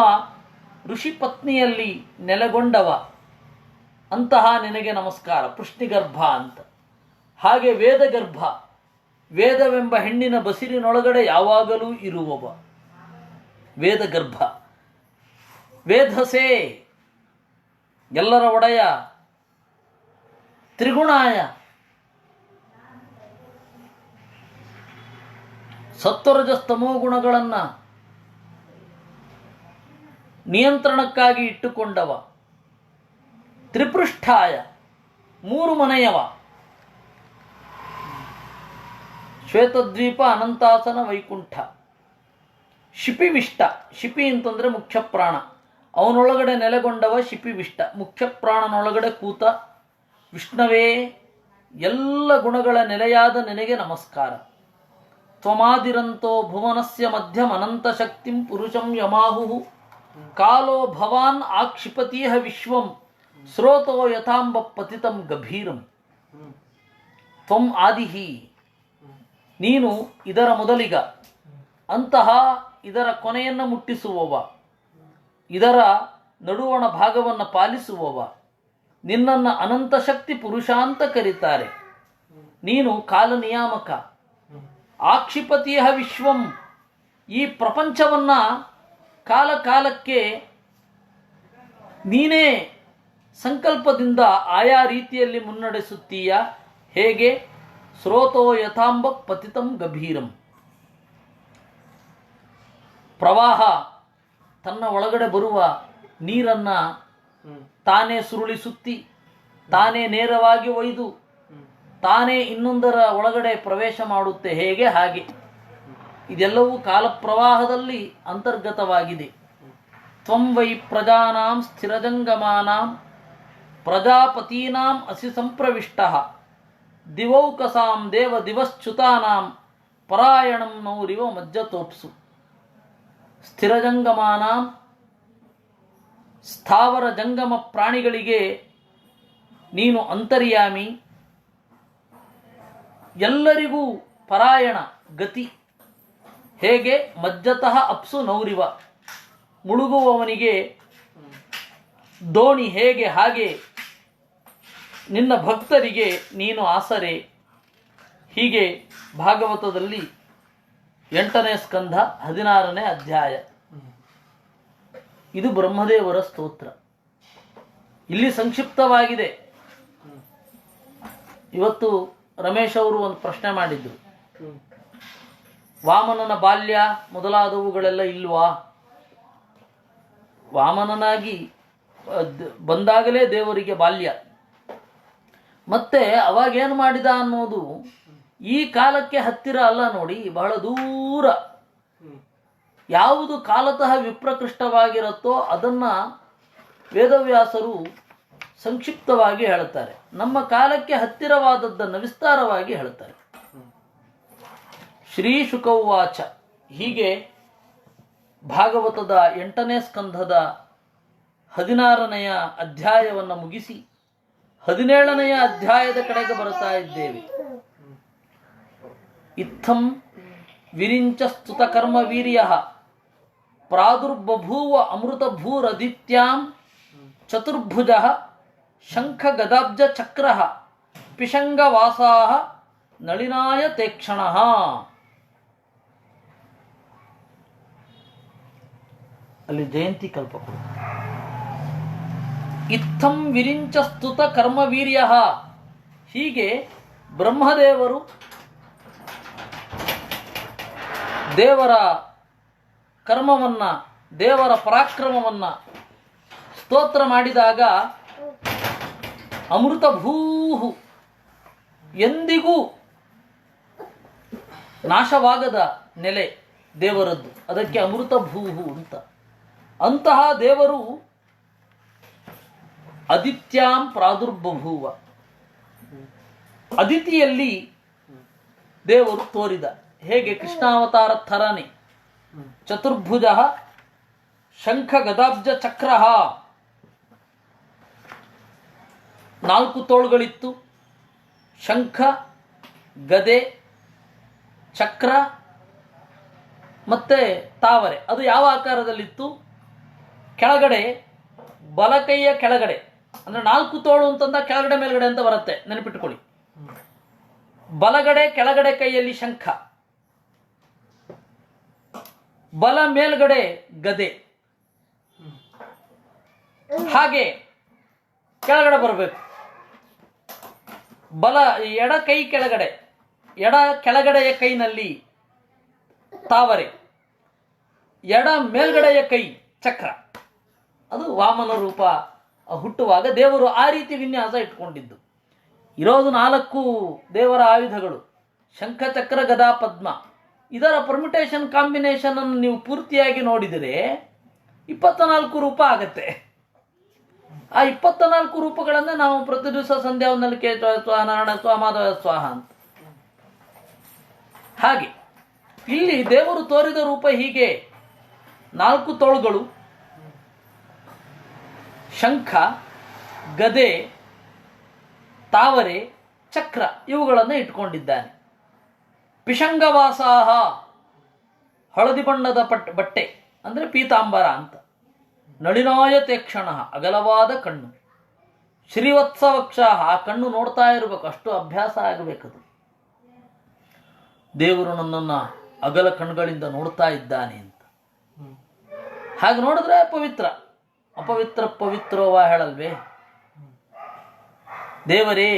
ಋಷಿ ಪತ್ನಿಯಲ್ಲಿ ನೆಲೆಗೊಂಡವ, ಅಂತಹ ನಿನಗೆ ನಮಸ್ಕಾರ, ಪೃಷ್ಣಿಗರ್ಭ ಅಂತ. ಹಾಗೆ ವೇದಗರ್ಭ, ವೇದವೆಂಬ ಹೆಣ್ಣಿನ ಬಸಿರಿನೊಳಗಡೆ ಯಾವಾಗಲೂ ಇರುವವ ವೇದಗರ್ಭ. ವೇಧಸೆ, ಎಲ್ಲರ ಒಡೆಯ. ತ್ರಿಗುಣಾಯ, ಸತ್ವರಜಸ್ತಮೋ ಗುಣಗಳನ್ನು ನಿಯಂತ್ರಣಕ್ಕಾಗಿ ಇಟ್ಟುಕೊಂಡವ. ತ್ರಿಪೃಷ್ಠಾಯ, 3 ಮನೆಯವ. ಶ್ವೇತದ್ವೀಪ, ಅನಂತಾಸನ, ವೈಕುಂಠ. ಶಿಪಿವಿಷ್ಟ, ಶಿಪಿ ಅಂತಂದರೆ ಮುಖ್ಯ ಪ್ರಾಣ, ಅವನೊಳಗಡೆ ನೆಲೆಗೊಂಡವ ಶಿಪಿವಿಷ್ಟ. ಮುಖ್ಯ ಪ್ರಾಣನೊಳಗಡೆ ಕೂತ ವಿಷ್ಣವೇ, ಎಲ್ಲ ಗುಣಗಳ ನೆಲೆಯಾದ ನಿನಗೆ ನಮಸ್ಕಾರ. ತ್ವಮಾದಿರಂತೋ ಭುವನಸ್ಯ ಮಧ್ಯಂ ಅನಂತ ಶಕ್ತಿಂ ಪುರುಷಂ ಯಮಾಹುಃ ಕಾಲೋ ಭವಾನ್ ಆಕ್ಷಿಪತೀಹ ವಿಶ್ವಂ ಸ್ರೋತೋ ಯಥಾಂಬ ಪತಿತಂ ಗಭೀರಂ. ತ್ವಂ ಆದಿಹಿ, ನೀನು ಇದರ ಮೊದಲಿಗ. ಅಂತಹ ಇದರ ಕೊನೆಯನ್ನು ಮುಟ್ಟಿಸುವವ, ಇದರ ನಡುವಣ ಭಾಗವನ್ನು ಪಾಲಿಸುವವ. ನಿನ್ನನ್ನು ಅನಂತ ಶಕ್ತಿ ಪುರುಷ ಅಂತ ಕರೀತಾರೆ. ನೀನು ಕಾಲ ನಿಯಾಮಕ. ಆಕ್ಷಿಪತಿಯ ವಿಶ್ವಂ, ಈ ಪ್ರಪಂಚವನ್ನು ಕಾಲ ಕಾಲಕ್ಕೆ ನೀನೇ ಸಂಕಲ್ಪದಿಂದ ಆಯಾ ರೀತಿಯಲ್ಲಿ ಮುನ್ನಡೆಸುತ್ತೀಯ. ಹೇಗೆ? ಸ್ರೋತೋ ಯಥಾಂಬ ಪತಿತಂ ಗಭೀರಂ. ಪ್ರವಾಹ ತನ್ನ ಒಳಗಡೆ ಬರುವ ನೀರನ್ನು ತಾನೇ ಸುರುಳಿಸುತ್ತಿ, ತಾನೇ ನೇರವಾಗಿ ಒಯ್ದು ತಾನೇ ಇನ್ನೊಂದರ ಒಳಗಡೆ ಪ್ರವೇಶ ಮಾಡುತ್ತೆ. ಹೇಗೆ? ಹಾಗೆ ಇದೆಲ್ಲವೂ ಕಾಲಪ್ರವಾಹದಲ್ಲಿ ಅಂತರ್ಗತವಾಗಿದೆ. ತ್ವಂ ವೈ ಪ್ರಜಾನಾಂ ಸ್ಥಿರಜಂಗಮಾನಾಂ ಪ್ರಜಾಪತೀನಾಂ ಅಸಿ ಸಂಪ್ರವಿಷ್ಟಃ ದಿವೌಕಸಾಂ ದೇವ ದಿವಶ್ಚ್ಯುತಾನಾಂ ಪರಾಯಣಂ ನೌರಿವ ಮಜ್ಜತೋಪ್ಸು. ಸ್ಥಿರಜಂಗಮಾನಾಂ, ಸ್ಥಾವರ ಜಂಗಮ ಪ್ರಾಣಿಗಳಿಗೆ ನೀನು ಅಂತರ್ಯಾಮಿ, ಎಲ್ಲರಿಗೂ ಪರಾಯಣ ಗತಿ. ಹೇಗೆ? ಮಜ್ಜತಃ ಅಪ್ಸು ನೌರಿವ, ಮುಳುಗುವವನಿಗೆ ದೋಣಿ ಹೇಗೆ ಹಾಗೆ ನಿನ್ನ ಭಕ್ತರಿಗೆ ನೀನು ಆಸರೆ. ಹೀಗೆ ಭಾಗವತದಲ್ಲಿ 8ನೇ ಸ್ಕಂಧ 16ನೇ ಅಧ್ಯಾಯ. ಇದು ಬ್ರಹ್ಮದೇವರ ಸ್ತೋತ್ರ. ಇಲ್ಲಿ ಸಂಕ್ಷಿಪ್ತವಾಗಿದೆ. ಇವತ್ತು ರಮೇಶ್ ಅವರು ಒಂದು ಪ್ರಶ್ನೆ ಮಾಡಿದ್ರು, ವಾಮನನ ಬಾಲ್ಯ ಮೊದಲಾದವುಗಳೆಲ್ಲ ಇಲ್ವಾ? ವಾಮನನಾಗಿ ಬಂದಾಗಲೇ ದೇವರಿಗೆ ಬಾಲ್ಯ. ಮತ್ತೆ ಅವಾಗೇನು ಮಾಡಿದ ಅನ್ನೋದು ಈ ಕಾಲಕ್ಕೆ ಹತ್ತಿರ ಅಲ್ಲ ನೋಡಿ, ಬಹಳ ದೂರ. ಯಾವುದು ಕಾಲತಃ ವಿಪ್ರಕೃಷ್ಟವಾಗಿರುತ್ತೋ ಅದನ್ನು ವೇದವ್ಯಾಸರು ಸಂಕ್ಷಿಪ್ತವಾಗಿ ಹೇಳುತ್ತಾರೆ. ನಮ್ಮ ಕಾಲಕ್ಕೆ ಹತ್ತಿರವಾದದ್ದನ್ನು ವಿಸ್ತಾರವಾಗಿ ಹೇಳುತ್ತಾರೆ. ಶ್ರೀ ಶುಕೌವಾಚ. ಹೀಗೆ ಭಾಗವತದ 8ನೇ ಸ್ಕಂಧದ 16ನೆಯ ಅಧ್ಯಾಯವನ್ನು ಮುಗಿಸಿ 17ನೆಯ ಅಧ್ಯಾಯದ ಕಡೆಗೆ ಬರುತ್ತಾ ಇದ್ದೇವೆ. ಇತ್ತಂ ವಿರಿಂಚ ಸ್ತುತ ಕರ್ಮ ವೀರ್ಯ ಪ್ರಾದುರ್ಬಭೂವ ಅಮೃತಭೂರದಿತ್ಯಾಂ ಚತುರ್ಭುಜ ಶಂಖ ಗದಾಬ್ಜ ಚಕ್ರ ಪಿಶಂಗವಾಸಾ ನಳಿನಾಯ ತೇಕ್ಷಣ. ಅಲ್ಲಿ ಜಯಂತಿ ಕಲ್ಪಕರು. ಇತ್ತಂ ವಿರಿಂಚ ಸ್ತುತ ಕರ್ಮವೀರ್ಯ. ಹೀಗೆ ಬ್ರಹ್ಮದೇವರು ದೇವರ ಕರ್ಮವನ್ನು, ದೇವರ ಪರಾಕ್ರಮವನ್ನು ಸ್ತೋತ್ರ ಮಾಡಿದಾಗ ಅಮೃತಭೂಹು, ಎಂದಿಗೂ ನಾಶವಾಗದ ನೆಲೆ ದೇವರದ್ದು, ಅದಕ್ಕೆ ಅಮೃತಭೂಹು ಅಂತ. ಅಂತಹ ದೇವರು ಅದಿತ್ಯಾಂ ಪ್ರಾದುರ್ಬಭೂವ, ಅದಿತಿಯಲ್ಲಿ ದೇವರು ತೋರಿದ. ಹೇಗೆ? ಕೃಷ್ಣಾವತಾರ ಥರನೇ. ಚತುರ್ಭುಜ ಶಂಖ ಗದಾಬ್ಜ ಚಕ್ರ, 4 ತೋಳುಗಳಿತ್ತು. ಶಂಖ, ಗದೆ, ಚಕ್ರ ಮತ್ತೆ ತಾವರೆ. ಅದು ಯಾವ ಆಕಾರದಲ್ಲಿತ್ತು? ಕೆಳಗಡೆ, ಬಲಕೈಯ ಕೆಳಗಡೆ, ಅಂದ್ರೆ 4 ತೋಳು ಅಂತಂದ ಕೆಳಗಡೆ ಮೇಲ್ಗಡೆ ಅಂತ ಬರುತ್ತೆ, ನೆನಪಿಟ್ಟುಕೊಳ್ಳಿ. ಬಲಗಡೆ ಕೆಳಗಡೆ ಕೈಯಲ್ಲಿ ಶಂಖ, ಬಲ ಮೇಲ್ಗಡೆ ಗದೆ, ಹಾಗೆ ಕೆಳಗಡೆ ಬರಬೇಕು. ಬಲ ಎಡ ಕೈ ಕೆಳಗಡೆ, ಎಡ ಕೆಳಗಡೆಯ ಕೈನಲ್ಲಿ ತಾವರೆ, ಎಡ ಮೇಲ್ಗಡೆಯ ಕೈ ಚಕ್ರ. ಅದು ವಾಮನ ರೂಪ ಹುಟ್ಟುವಾಗ ದೇವರು ಆ ರೀತಿ ವಿನ್ಯಾಸ ಇಟ್ಕೊಂಡಿದ್ದು. ಇರೋದು 4 ದೇವರ ಆಯುಧಗಳು: ಶಂಖ, ಚಕ್ರ, ಗದಾ, ಪದ್ಮ. ಇದರ ಪರ್ಮಿಟೇಷನ್ ಕಾಂಬಿನೇಷನ್ ಅನ್ನು ನೀವು ಪೂರ್ತಿಯಾಗಿ ನೋಡಿದರೆ 24 ರೂಪ ಆಗತ್ತೆ. ಆ 24 ರೂಪಗಳನ್ನು ನಾವು ಪ್ರತಿ ದಿವಸ ಸಂಧ್ಯಾವಂದನಲ್ಲಿ ಕೇಶವ ಸ್ವಾಹ, ನಾರಾಯಣ ಸ್ವಾಹ, ಮಾಧವ ಸ್ವಾಹ ಅಂತ. ಹಾಗೆ ಇಲ್ಲಿ ದೇವರು ತೋರಿದ ರೂಪ ಹೀಗೆ: 4 ತೋಳುಗಳು, ಶಂಖ, ಗದೆ, ತಾವರೆ, ಚಕ್ರ ಇವುಗಳನ್ನು ಇಟ್ಕೊಂಡಿದ್ದಾನೆ. ಪಿಶಂಗವಾಸಾಹ, ಹಳದಿ ಬಣ್ಣದ ಬಟ್ಟೆ ಅಂದರೆ ಪೀತಾಂಬರ ಅಂತ. ನಳಿನಾಯತೆ ಕ್ಷಣ, ಅಗಲವಾದ ಕಣ್ಣು. ಶ್ರೀವತ್ಸವಕ್ಷ, ಆ ಕಣ್ಣು ನೋಡ್ತಾ ಇರಬೇಕು, ಅಷ್ಟು ಅಭ್ಯಾಸ ಆಗಬೇಕದು. ದೇವರು ನನ್ನನ್ನು ಅಗಲ ಕಣ್ಣುಗಳಿಂದ ನೋಡ್ತಾ ಇದ್ದಾನೆ ಅಂತ. ಹಾಗೆ ನೋಡಿದ್ರೆ ಪವಿತ್ರ. ಅಪವಿತ್ರ ಪವಿತ್ರೋವ ಹೇಳಲ್ವೇ? ದೇವರೇ,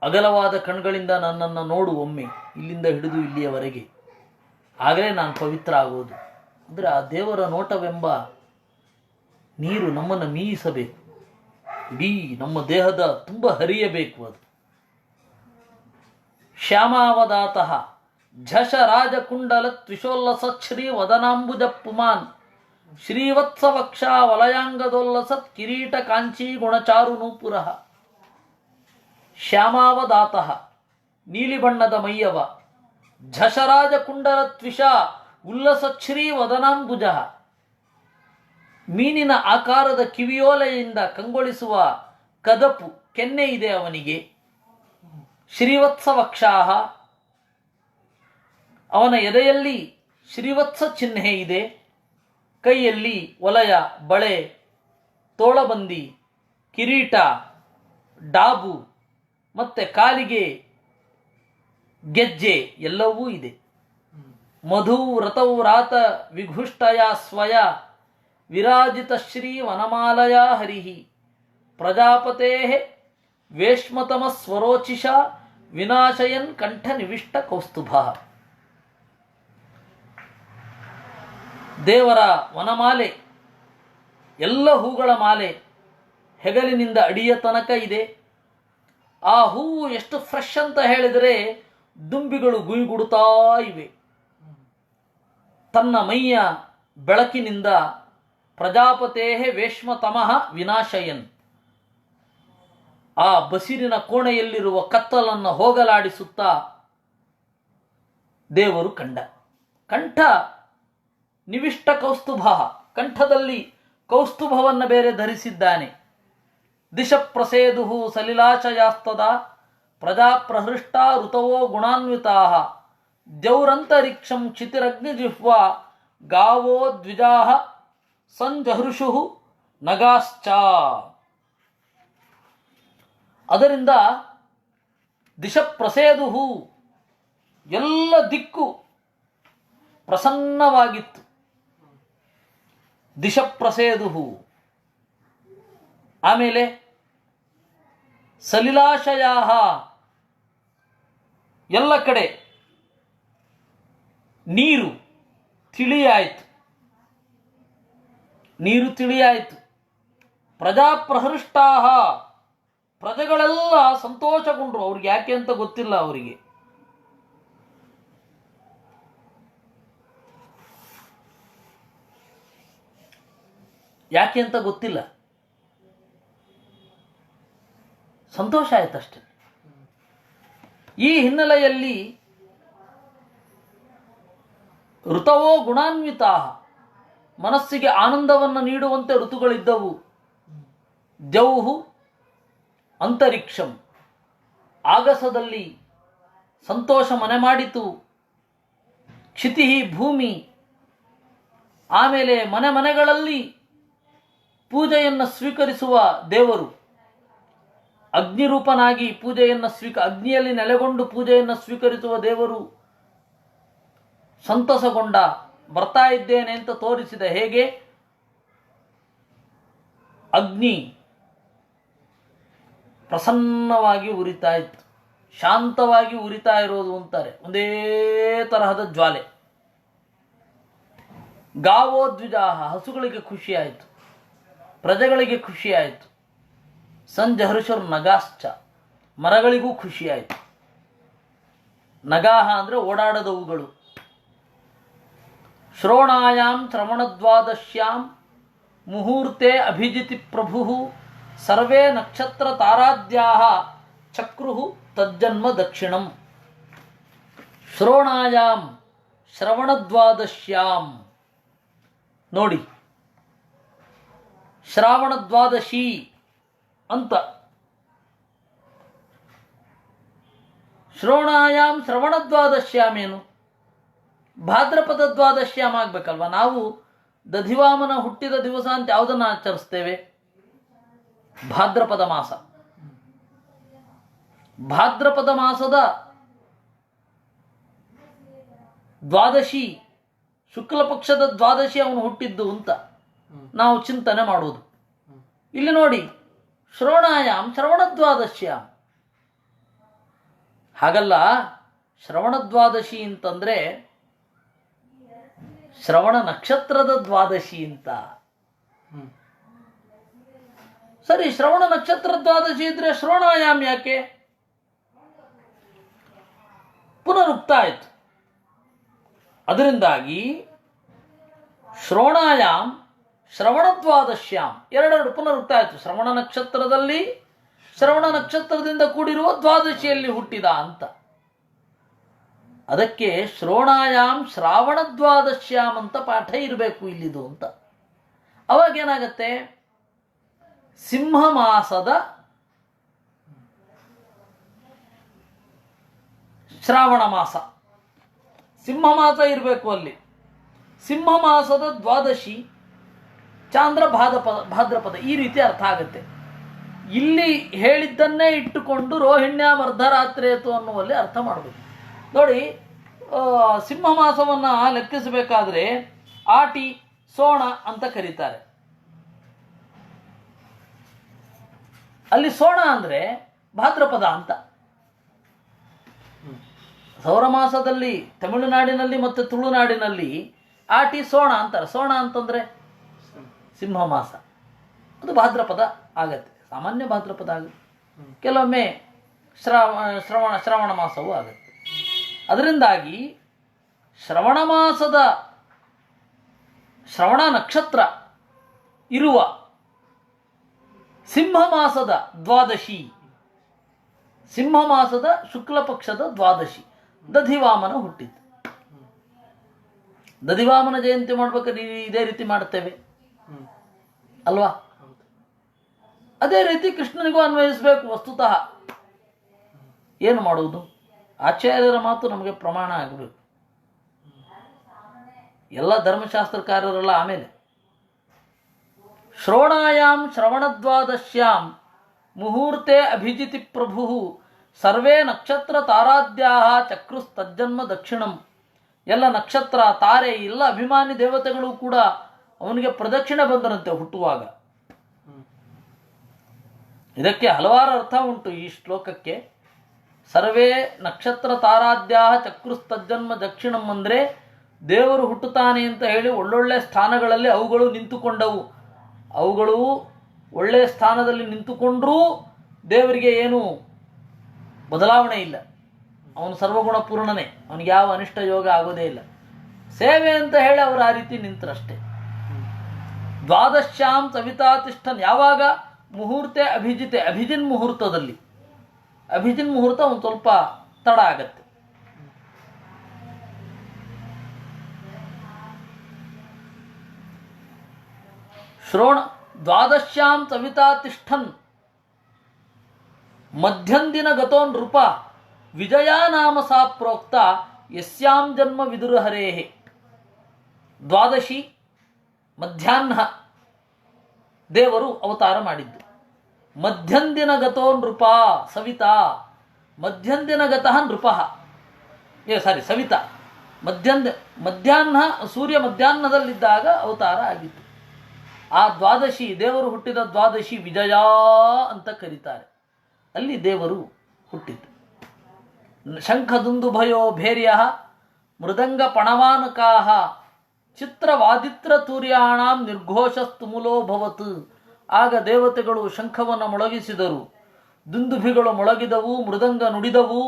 ಅಗಲವಾದ ಕಣ್ಗಳಿಂದ ನನ್ನನ್ನು ನೋಡು ಒಮ್ಮೆ, ಇಲ್ಲಿಂದ ಹಿಡಿದು ಇಲ್ಲಿಯವರೆಗೆ, ಆಗಲೇ ನಾನು ಪವಿತ್ರ ಆಗೋದು. ಅಂದರೆ ಆ ದೇವರ ನೋಟವೆಂಬ ನೀರು ನಮ್ಮನ್ನು ಮೀಸಬೇಕು, ಇಡೀ ನಮ್ಮ ದೇಹದ ತುಂಬ ಹರಿಯಬೇಕು ಅದು. ಶ್ಯಾಮಾವದಾತಃ ಝಷ ರಾಜಕುಂಡಲ ತ್ವಿಶೋಲ್ಲಸತ್ ಶ್ರೀ ವದನಾಂಬುಜ ಪುಮಾನ್ ಶ್ರೀವತ್ಸವಕ್ಷ ವಲಯಾಂಗದೋಲ್ಲಸತ್ ಕಿರೀಟ ಕಾಂಚೀ ಗುಣಚಾರು ನೂಪುರ. ಶ್ಯಾಮಾವದಾತಃ, ನೀಲಿ ಬಣ್ಣದ ಮೈಯವ. ಝಷರಾಜ ಕುಂಡಲ ತ್ವಿಷ ಉಲ್ಲಸಚ್ಛ್ರೀ ವದನಾಂಬುಜ, ಮೀನಿನ ಆಕಾರದ ಕಿವಿಯೋಲೆಯಿಂದ ಕಂಗೊಳಿಸುವ ಕದಪು ಕೆನ್ನೆ ಇದೆ ಅವನಿಗೆ. ಶ್ರೀವತ್ಸವಕ್ಷಾಹ, ಅವನ ಎದೆಯಲ್ಲಿ ಶ್ರೀವತ್ಸ ಚಿಹ್ನೆ ಇದೆ. ಕೈಯಲ್ಲಿ ವಲಯ, ಬಳೆ, ತೋಳಬಂದಿ, ಕಿರೀಟ, ಡಾಬು ಮತ್ತೆ ಕಾಲಿಗೆ ಗೆಜ್ಜೆ ಎಲ್ಲವೂ ಇದೆ. ಮಧು ವ್ರತವು ರಾತ ವಿಘುಷ್ಟಯ ಸ್ವಯ ವಿರಾಜಿತ ಶ್ರೀ ವನಮಾಲಯ ಹರಿಹಿ ಪ್ರಜಾಪತೆ ವೇಶ್ಮತಮ ಸ್ವರೋಚಿಷ ವಿನಾಶಯನ್ ಕಂಠ ನಿವಿಷ್ಟ ಕೌಸ್ತುಭ. ದೇವರ ವನಮಾಲೆ, ಎಲ್ಲ ಹೂಗಳ ಮಾಲೆ ಹೆಗಲಿನಿಂದ ಅಡಿಯ ತನಕ ಇದೆ. ಆ ಹೂವು ಎಷ್ಟು ಫ್ರೆಶ್ ಅಂತ ಹೇಳಿದರೆ ದುಂಬಿಗಳು ಗುಯ್ಗುಡುತ್ತಾ ಇವೆ. ತನ್ನ ಮೈಯ ಬೆಳಕಿನಿಂದ ಪ್ರಜಾಪತೇ ವೇಶ್ಮತಮಃ ವಿನಾಶಯನ್, ಆ ಬಸಿರಿನ ಕೋಣೆಯಲ್ಲಿರುವ ಕತ್ತಲನ್ನು ಹೋಗಲಾಡಿಸುತ್ತಾ ದೇವರು ಕಂಡ. ಕಂಠ ನಿವಿಷ್ಟ ಕೌಸ್ತುಭ, ಕಂಠದಲ್ಲಿ ಕೌಸ್ತುಭವನ್ನು ಬೇರೆ ಧರಿಸಿದ್ದಾನೆ. ದಿಶ ಪ್ರಸೇದು ಸಲಿಲಾಶಯಾಸ್ತದ ಪ್ರಜಾಪ್ರಹೃಷ್ಟ ಋತವೋ ಗುಣಾನ್ವಿತಾ ದ್ಯೌರಂತರಿಕ್ಷಂ ಚಿತಿರಗ್ನಿಜಿಹ್ವಾ ಗಾವೋ ದ್ವಿಜಾ ಸಂಜಹೃಷು ನಗಾಶ್ಚ. ಅದರಿಂದ ದಿಶ ಪ್ರಸೇದು, ಎಲ್ಲ ದಿಕ್ಕು ಪ್ರಸನ್ನವಾಗಿತ್ತು. ದಿಶ ಪ್ರಸೇದು. ಆಮೇಲೆ ಸಲಿಲಾಶಯಾ, ಎಲ್ಲ ಕಡೆ ನೀರು ತಿಳಿಯಾಯಿತು, ನೀರು ತಿಳಿಯಾಯಿತು. ಪ್ರಜಾಪ್ರಹೃಷ್ಟಾ, ಪ್ರಜೆಗಳೆಲ್ಲ ಸಂತೋಷಗೊಂಡ್ರು. ಅವ್ರಿಗೆ ಯಾಕೆ ಅಂತ ಗೊತ್ತಿಲ್ಲ, ಅವರಿಗೆ ಯಾಕೆ ಅಂತ ಗೊತ್ತಿಲ್ಲ, ಸಂತೋಷ ಆಯ್ತಷ್ಟೆ. ಈ ಹಿನ್ನೆಲೆಯಲ್ಲಿ ಋತವೋ ಗುಣಾನ್ವಿತಾ, ಮನಸ್ಸಿಗೆ ಆನಂದವನ್ನು ನೀಡುವಂತೆ ಋತುಗಳಿದ್ದವು. ದ್ಯೌಹು ಅಂತರಿಕ್ಷಂ, ಆಗಸದಲ್ಲಿ ಸಂತೋಷ ಮನೆ ಮಾಡಿತು. ಕ್ಷಿತಿ ಭೂಮಿ, ಆಮೇಲೆ ಮನೆ ಮನೆಗಳಲ್ಲಿ ಪೂಜೆಯನ್ನು ಸ್ವೀಕರಿಸುವ ದೇವರು ಅಗ್ನಿರೂಪನಾಗಿ ಪೂಜೆಯನ್ನು ಅಗ್ನಿಯಲ್ಲಿ ನೆಲೆಗೊಂಡು ಪೂಜೆಯನ್ನು ಸ್ವೀಕರಿಸುವ ದೇವರು ಸಂತಸಗೊಂಡ. ಬರ್ತಾ ಇದ್ದೇನೆ ಅಂತ ತೋರಿಸಿದ. ಹೇಗೆ? ಅಗ್ನಿ ಪ್ರಸನ್ನವಾಗಿ ಉರಿತಾ ಇತ್ತು, ಶಾಂತವಾಗಿ ಉರಿತಾ ಇರೋದು ಅಂತಾರೆ, ಒಂದೇ ತರಹದ ಜ್ವಾಲೆ. ಗಾವೋ ದ್ವಿಜಾಹ, ಹಸುಗಳಿಗೆ ಖುಷಿಯಾಯಿತು, ಪ್ರಜೆಗಳಿಗೆ ಖುಷಿಯಾಯಿತು. ಸಂಜಹರ್ಷರು ನಗಾಶ್ಚ, ಮರಗಳಿಗೂ ಖುಷಿಯಾಯಿತು. ನಗಾಹ ಅಂದರೆ ಓಡಾಡದವುಗಳು. ಶ್ರೋಣಾಯಾಂ ಶ್ರವಣದ್ವಾದಶ್ಯಾಂ ಮುಹೂರ್ತೆ ಅಭಿಜಿತಿ ಪ್ರಭು ಸರ್ವೇ ನಕ್ಷತ್ರ ತಾರಾದ್ಯಾಹ ಚಕ್ರುಹು ತಜ್ಜನ್ಮ ದಕ್ಷಿಣಂ. ಶ್ರೋಣಾಯಾಂ ಶ್ರವಣದ್ವಾದಶ್ಯಾಂ, ನೋಡಿ ಶ್ರಾವಣ ದ್ವಾದಶಿ ಅಂತ. ಶ್ರೋಣಾಯಾಮ್ ಶ್ರವಣ ದ್ವಾದಶ್ಯಾಮೇನು? ಭಾದ್ರಪದ ದ್ವಾದಶ್ಯಾಮ ಆಗಬೇಕಲ್ವ. ನಾವು ದಧಿವಾಮನ ಹುಟ್ಟಿದ ದಿವಸ ಅಂತ ಯಾವುದನ್ನು ಆಚರಿಸ್ತೇವೆ? ಭಾದ್ರಪದ ಮಾಸ. ಭಾದ್ರಪದ ಮಾಸದ ದ್ವಾದಶಿ, ಶುಕ್ಲ ಪಕ್ಷದ ದ್ವಾದಶಿ ಅವನು ಹುಟ್ಟಿದ್ದು ಅಂತ ನಾವು ಚಿಂತನೆ ಮಾಡುವುದು. ಇಲ್ಲಿ ನೋಡಿ, ಶ್ರವಣಾಯಾಮ್ ಶ್ರವಣದ್ವಾದಶ್ಯಾಮ್. ಹಾಗಲ್ಲ, ಶ್ರವಣದ್ವಾದಶಿ ಅಂತಂದ್ರೆ ಶ್ರವಣ ನಕ್ಷತ್ರದ ದ್ವಾದಶಿ ಅಂತ. ಸರಿ, ಶ್ರವಣ ನಕ್ಷತ್ರ ದ್ವಾದಶಿ ಇದ್ರೆ ಶ್ರವಣಾಯಾಮ್ ಯಾಕೆ? ಪುನರುಕ್ತ ಆಯಿತು. ಅದರಿಂದಾಗಿ ಶ್ರವಣಾಯಾಮ್ ಶ್ರವಣದ್ವಾದಶ್ಯಾಮ್ ಎರಡೆರಡು ಪುನರುಕ್ತ ಆಯಿತು. ಶ್ರವಣ ನಕ್ಷತ್ರದಲ್ಲಿ, ಶ್ರವಣ ನಕ್ಷತ್ರದಿಂದ ಕೂಡಿರುವ ದ್ವಾದಶಿಯಲ್ಲಿ ಹುಟ್ಟಿದ ಅಂತ. ಅದಕ್ಕೆ ಶ್ರವಣಾಯಾಮ್ ಶ್ರಾವಣದ್ವಾದಶ್ಯಾಮ್ ಅಂತ ಪಾಠ ಇರಬೇಕು ಇಲ್ಲಿದು ಅಂತ. ಅವಾಗೇನಾಗತ್ತೆ? ಸಿಂಹ ಮಾಸದ ಶ್ರಾವಣ ಮಾಸ, ಸಿಂಹ ಮಾಸ ಇರಬೇಕು ಅಲ್ಲಿ. ಸಿಂಹ ಮಾಸದ ದ್ವಾದಶಿ ಚಾಂದ್ರ ಭಾದ್ರಪದ, ಈ ರೀತಿ ಅರ್ಥ ಆಗುತ್ತೆ. ಇಲ್ಲಿ ಹೇಳಿದ್ದನ್ನೇ ಇಟ್ಟುಕೊಂಡು ರೋಹಿಣ್ಯಾಂ ಅರ್ಧರಾತ್ರಿಯತು ಅನ್ನುವಲ್ಲಿ ಅರ್ಥ ಮಾಡಬೇಕು. ನೋಡಿ, ಸಿಂಹ ಮಾಸವನ್ನು ಲೆಕ್ಕಿಸಬೇಕಾದ್ರೆ ಆಟಿ ಸೋಣ ಅಂತ ಕರೀತಾರೆ. ಅಲ್ಲಿ ಸೋಣ ಅಂದರೆ ಭಾದ್ರಪದ ಅಂತ. ಸೌರಮಾಸದಲ್ಲಿ ತಮಿಳುನಾಡಿನಲ್ಲಿ ಮತ್ತು ತುಳುನಾಡಿನಲ್ಲಿ ಆಟಿ ಸೋಣ ಅಂತಾರೆ. ಸೋಣ ಅಂತಂದರೆ ಸಿಂಹ ಮಾಸ, ಅದು ಭಾದ್ರಪದ ಆಗತ್ತೆ. ಸಾಮಾನ್ಯ ಭಾದ್ರಪದ ಆಗುತ್ತೆ, ಕೆಲವೊಮ್ಮೆ ಶ್ರವಣ ಮಾಸವೂ ಆಗುತ್ತೆ. ಅದರಿಂದಾಗಿ ಶ್ರವಣ ಮಾಸದ ಶ್ರವಣ ನಕ್ಷತ್ರ ಇರುವ ಸಿಂಹ ಮಾಸದ ದ್ವಾದಶಿ, ಸಿಂಹ ಮಾಸದ ಶುಕ್ಲ ಪಕ್ಷದ ದ್ವಾದಶಿ ದಧಿವಾಮನ ಹುಟ್ಟಿತು. ದಧಿವಾಮನ ಜಯಂತಿ ಮಾಡ್ಬೇಕಾದ್ರೆ ಇದೇ ರೀತಿ ಮಾಡ್ತೇವೆ ಅಲ್ವಾ? ಅದೇ ರೀತಿ ಕೃಷ್ಣನಿಗೂ ಅನ್ವಯಿಸಬೇಕು ವಸ್ತುತಃ. ಏನು ಮಾಡುವುದು? ಆಚಾರ್ಯರ ಮಾತು ನಮಗೆ ಪ್ರಮಾಣ ಆಗಬೇಕು. ಎಲ್ಲ ಧರ್ಮಶಾಸ್ತ್ರಕಾರರೆಲ್ಲ ಆಮೇಲೆ. ಶ್ರವಣಾಯಾಮ್ ಶ್ರವಣದ್ವಾದಶ್ಯಾಂ ಮುಹೂರ್ತೆ ಅಭಿಜಿತಿ ಪ್ರಭು ಸರ್ವೇ ನಕ್ಷತ್ರ ತಾರಾದ್ಯಾ ಚಕ್ರುಸ್ತಜ್ಜನ್ಮ ದಕ್ಷಿಣಂ. ಎಲ್ಲ ನಕ್ಷತ್ರ, ತಾರೆ, ಎಲ್ಲ ಅಭಿಮಾನಿ ದೇವತೆಗಳು ಕೂಡ ಅವನಿಗೆ ಪ್ರದಕ್ಷಿಣೆ ಬಂದರಂತೆ ಹುಟ್ಟುವಾಗ. ಇದಕ್ಕೆ ಹಲವಾರು ಅರ್ಥ ಉಂಟು ಈ ಶ್ಲೋಕಕ್ಕೆ. ಸರ್ವೇ ನಕ್ಷತ್ರ ತಾರಾದ್ಯಾ ಚಕ್ರುಸ್ತಜ್ಜನ್ಮ ದಕ್ಷಿಣಂ ಅಂದರೆ ದೇವರು ಹುಟ್ಟುತ್ತಾನೆ ಅಂತ ಹೇಳಿ ಒಳ್ಳೊಳ್ಳೆ ಸ್ಥಾನಗಳಲ್ಲಿ ಅವುಗಳು ನಿಂತುಕೊಂಡವು. ಅವುಗಳು ಒಳ್ಳೆಯ ಸ್ಥಾನದಲ್ಲಿ ನಿಂತುಕೊಂಡ್ರೂ ದೇವರಿಗೆ ಏನು ಬದಲಾವಣೆ ಇಲ್ಲ. ಅವನು ಸರ್ವಗುಣ ಪೂರ್ಣನೇ, ಅವನಿಗೆ ಯಾವ ಅನಿಷ್ಟ ಯೋಗ ಆಗೋದೇ ಇಲ್ಲ. ಸೇವೆ ಅಂತ ಹೇಳಿ ಅವರು ಆ ರೀತಿ ನಿಂತರಷ್ಟೇ. ದ್ವಾದಶ್ಯಾಂ ಸವಿತಾತಿಷ್ಠನ್, ಯಾವಾಗ? ಮುಹೂರ್ತೆ ಅಭಿಜಿತೆ, ಅಭಿಜಿನ್ ಮುಹೂರ್ತದಲ್ಲಿ. ಅಭಿಜಿನ್ ಮುಹೂರ್ತ ಒಂದು ಸ್ವಲ್ಪ ತಡ ಆಗತ್ತೆ. ದ್ವಾದಶ್ಯಾಂ ಸವಿತಾತಿಷ್ಠನ್ ಮಧ್ಯಂದಿನ ಗತೋ ನೃಪ ವಿಜಯಾ ನಾಮ ಸಾ ಪ್ರೋಕ್ತ ಯಸ್ಯಾಂ ಜನ್ಮ ವಿದುರಹರೇಹೆ. ದ್ವಾದಶಿ ಮಧ್ಯಾಹ್ನ ದೇವರು ಅವತಾರ ಮಾಡಿದ್ದು. ಮಧ್ಯಂದಿನ ಗತೋ ನೃಪ ಸವಿತಾ, ಮಧ್ಯಂದಿನ ಗತಃ ನೃಪ, ಸವಿತಾ. ಮಧ್ಯಾಹ್ನ ಸೂರ್ಯ ಮಧ್ಯಾಹ್ನದಲ್ಲಿದ್ದಾಗ ಅವತಾರ ಆಗಿತ್ತು. ಆ ದ್ವಾದಶಿ, ದೇವರು ಹುಟ್ಟಿದ ದ್ವಾದಶಿ ವಿಜಯ ಅಂತ ಕರೀತಾರೆ. ಅಲ್ಲಿ ದೇವರು ಹುಟ್ಟಿದ್ದು. ಶಂಖದುಂದುಭಯೋ ಭೇರ್ಯ ಮೃದಂಗ ಪಣವಾನಕಾಹ ಚಿತ್ರವಾದಿತ್ರ ತೂರ್ಯಾಣಾಂ ನಿರ್ಘೋಷಸ್ತುಮುಲೋ ಭವತ್. ಆಗ ದೇವತೆಗಳು ಶಂಖವನ್ನು ಮೊಳಗಿಸಿದರು, ದುಂದುಭಿಗಳು ಮೊಳಗಿದವು, ಮೃದಂಗ ನುಡಿದವು,